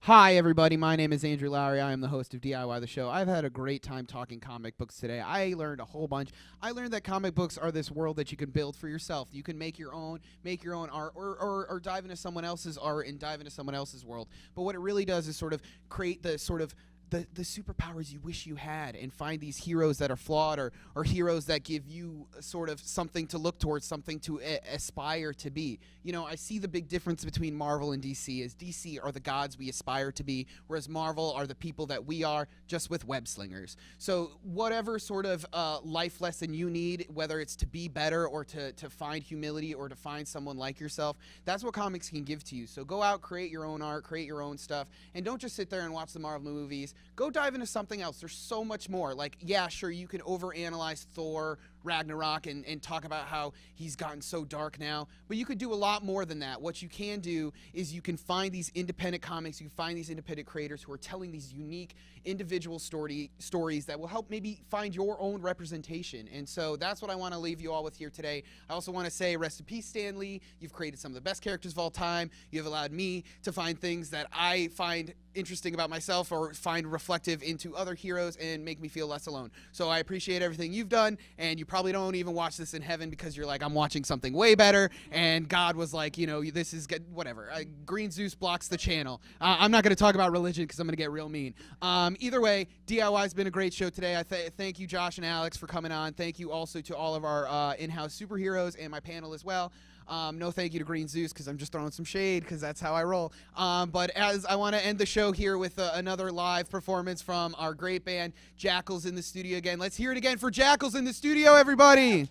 [SPEAKER 1] Hi, everybody. My name is Andrew Lowry. I am the host of DIY the show. I've had a great time talking comic books today. I learned a whole bunch. I learned that comic books are this world that you can build for yourself. You can make your own art, or dive into someone else's art and dive into someone else's world. But what it really does is sort of create the sort of the superpowers you wish you had, and find these heroes that are flawed, or heroes that give you sort of something to look towards, something to aspire to be. You know, I see the big difference between Marvel and DC is DC are the gods we aspire to be, whereas Marvel are the people that we are, just with web slingers. So whatever sort of life lesson you need, whether it's to be better or to find humility or to find someone like yourself, that's what comics can give to you. So go out, create your own art, create your own stuff, and don't just sit there and watch the Marvel movies. Go dive into something else. There's so much more. Like, yeah, sure, you can overanalyze Thor Ragnarok and talk about how he's gotten so dark now, but you could do a lot more than that. What you can do is you can find these independent comics, you find these independent creators who are telling these unique individual stories that will help maybe find your own representation. And so that's what I want to leave you all with here today. I also want to say rest in peace, Stan Lee. You've created some of the best characters of all time. You have allowed me to find things that I find interesting about myself or find reflective into other heroes and make me feel less alone. So I appreciate everything you've done, and you probably don't even watch this in heaven because you're like, I'm watching something way better, and God was like, you know, this is good, whatever. Green Zeus blocks the channel. I'm not going to talk about religion because I'm going to get real mean. Either way, DIY's been a great show today. I thank you, Josh and Alex, for coming on. Thank you also to all of our in-house superheroes and my panel as well. No thank you to Green Zeus because I'm just throwing some shade because that's how I roll. But as I want to end the show here with another live performance from our great band, Jakals, in the studio again. Let's hear it again for Jakals in the studio, everybody.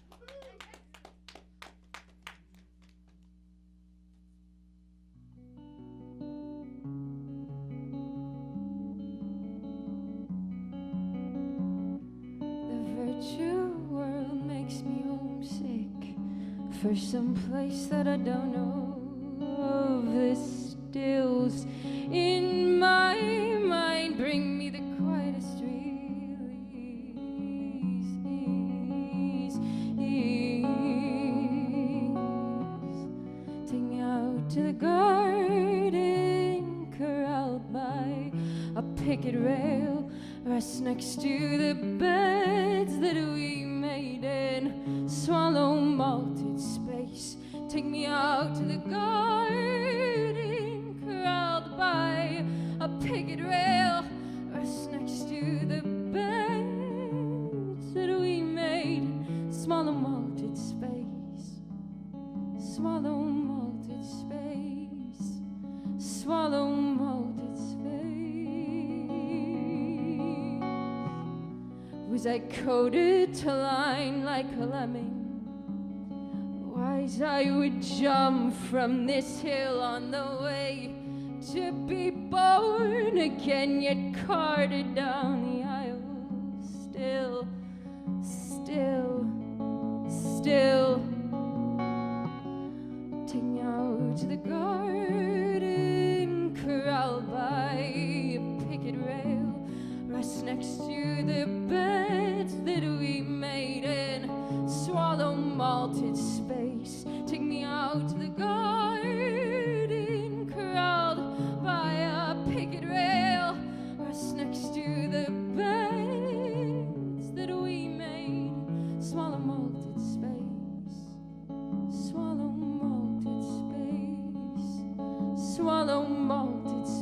[SPEAKER 22] The virtual world makes me homesick for some place that I don't know of. This stills in my mind bring me the quietest release. Take me out to the garden, corralled by a picket rail, rest next to the beds that we made in swallow malted space. Take me out to the garden, corralled by a picket rail, rest next to the beds that we made in swallow malted space. Swallow malted space. Swallow malted space. Was I coded to line like a lemming? Wise I would jump from this hill on the way to be born again, yet carted down the aisle. Still, take me out to the garden, corralled by a picket rail, rest next to the beds that we made in swallow malted space. Take me out to the garden, corralled by a picket rail, rest next to the beds that we made. Swallow malted space. Swallow malted space. Swallow malted space.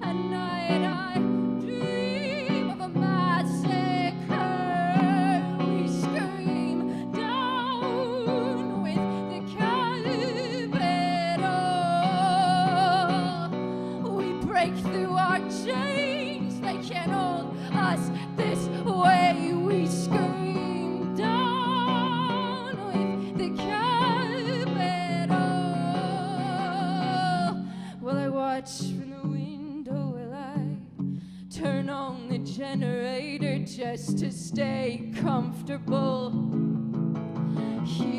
[SPEAKER 22] At night I dream of a massacre. We scream down with the capital. We break through our chains. They can't hold us. on the generator just to stay comfortable. Here,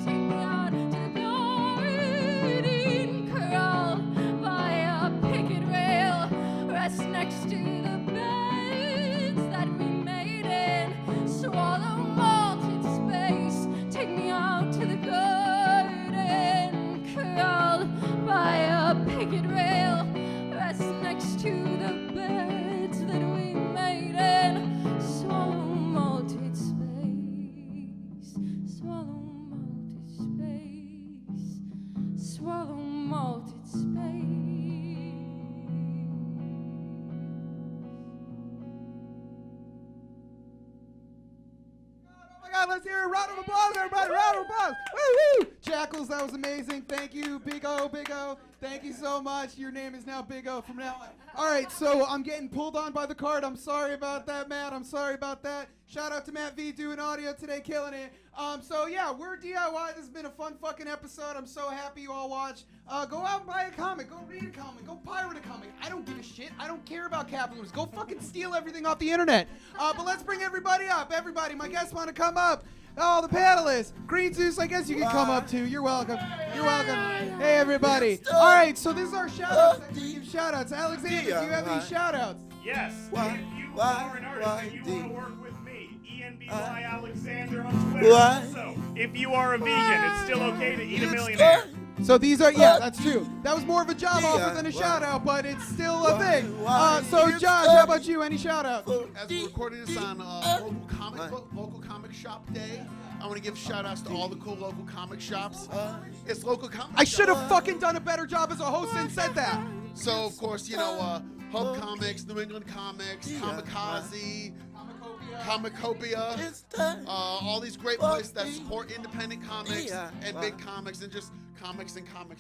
[SPEAKER 22] take me out to the garden, crawl by a picket rail, rest next to the beds that we made in, swallow malted space. Take me out to the garden, crawl by a picket rail, rest next to the beds that we made in, swallow malted space, swallow malted space, swallow malted space.
[SPEAKER 1] Oh my God, let's hear a round of applause, everybody. Round of applause. Woo woo. Jakals, that was amazing. Thank you, Big O, Big O. Thank you so much. Your name is now Big O from now on. All right, so I'm getting pulled on by the card. I'm sorry about that, Matt. I'm sorry about that. Shout out to Matt V doing audio today, killing it. So yeah, we're DIY. This has been a fun fucking episode. I'm so happy you all watched. Go out and buy a comic. Go read a comic. Go pirate a comic. I don't give a shit. I don't care about capitalism. Go fucking steal everything off the internet. But let's bring everybody up. Everybody, my guests want to come up. Oh, the panelists. Green Zeus, I guess you can come up too. You're welcome. You're welcome. Hey, everybody. All right, so this is our shout-outs. I'm gonna give shout-outs. Alexander, do you have any shout-outs?
[SPEAKER 18] Yes. If you are an artist and you want to work with me, ENBY Alexander on Twitter. Also, if you are a vegan, it's still okay to eat a millionaire.
[SPEAKER 1] So these are, yeah, that's true. That was more of a job offer than a shout-out, but it's still a thing. So, Josh, how about you? Any shout-outs?
[SPEAKER 17] As we're recording this on local comic shop day, I want to give shout-outs to all the cool local comic shops. It's local comic
[SPEAKER 1] I should have fucking done a better job as a host and said that.
[SPEAKER 17] So, of course, you know, Hub Comics, New England Comics, Kamikaze, Comicopia, all these great places that support independent comics and big comics and just comics in general.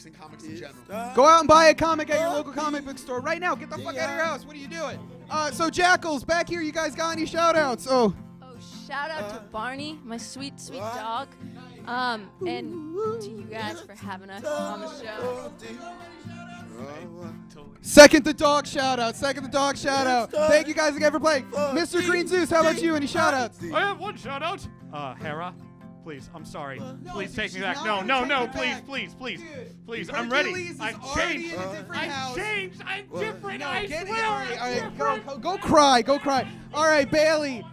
[SPEAKER 1] Go out and buy a comic at your local comic book store right now. Get the fuck out of your house. What are you doing? So Jakals, back here, you guys got any shout-outs?
[SPEAKER 22] Oh, shout out to Barney, my sweet, sweet dog. And to you guys for having us on the show.
[SPEAKER 1] Second the dog shout-out. Second the dog shout-out. Thank you guys again for playing. Mr. Green Zeus, how about you? Any shout-outs?
[SPEAKER 3] I have one shout-out. Hera, please, I'm sorry. Please take me back. No, please. I'm ready. I've changed. I'm different. I swear.
[SPEAKER 1] All right, go cry. All right, Bailey,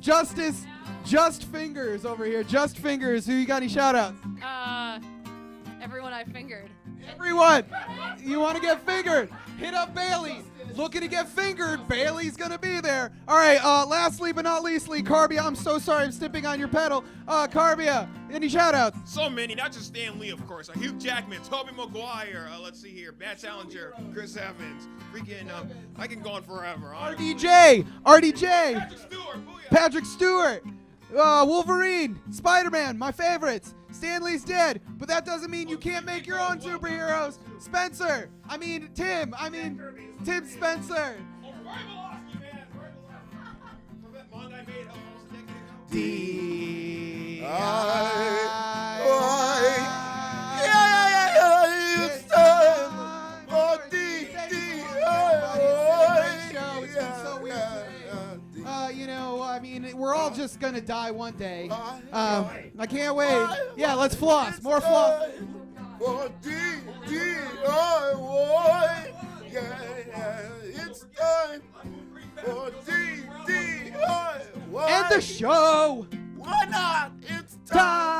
[SPEAKER 1] Justice, Just Fingers over here. Just Fingers. Who you got any shout-outs?
[SPEAKER 4] Everyone I fingered.
[SPEAKER 1] Everyone, you want to get fingered? Hit up Bailey. Looking to get fingered, Bailey's gonna be there. All right, lastly but not leastly, Carbia, I'm so sorry I'm stepping on your pedal. Carbia, any shout-outs?
[SPEAKER 2] So many, not just Stan Lee, of course. Hugh Jackman, Tobey Maguire, let's see here, Matt Salinger, Chris Evans, freaking, I can go on forever.
[SPEAKER 1] RDJ,
[SPEAKER 2] Patrick Stewart,
[SPEAKER 1] Wolverine, Spider-Man, my favorites. Stan Lee's dead, but that doesn't mean you can't make your own superheroes. Tim Spencer. We're all just gonna die one day. I can't wait. Yeah, let's floss. More floss.
[SPEAKER 5] It's time for DIY.
[SPEAKER 1] End the show.
[SPEAKER 5] Why not? It's
[SPEAKER 1] time.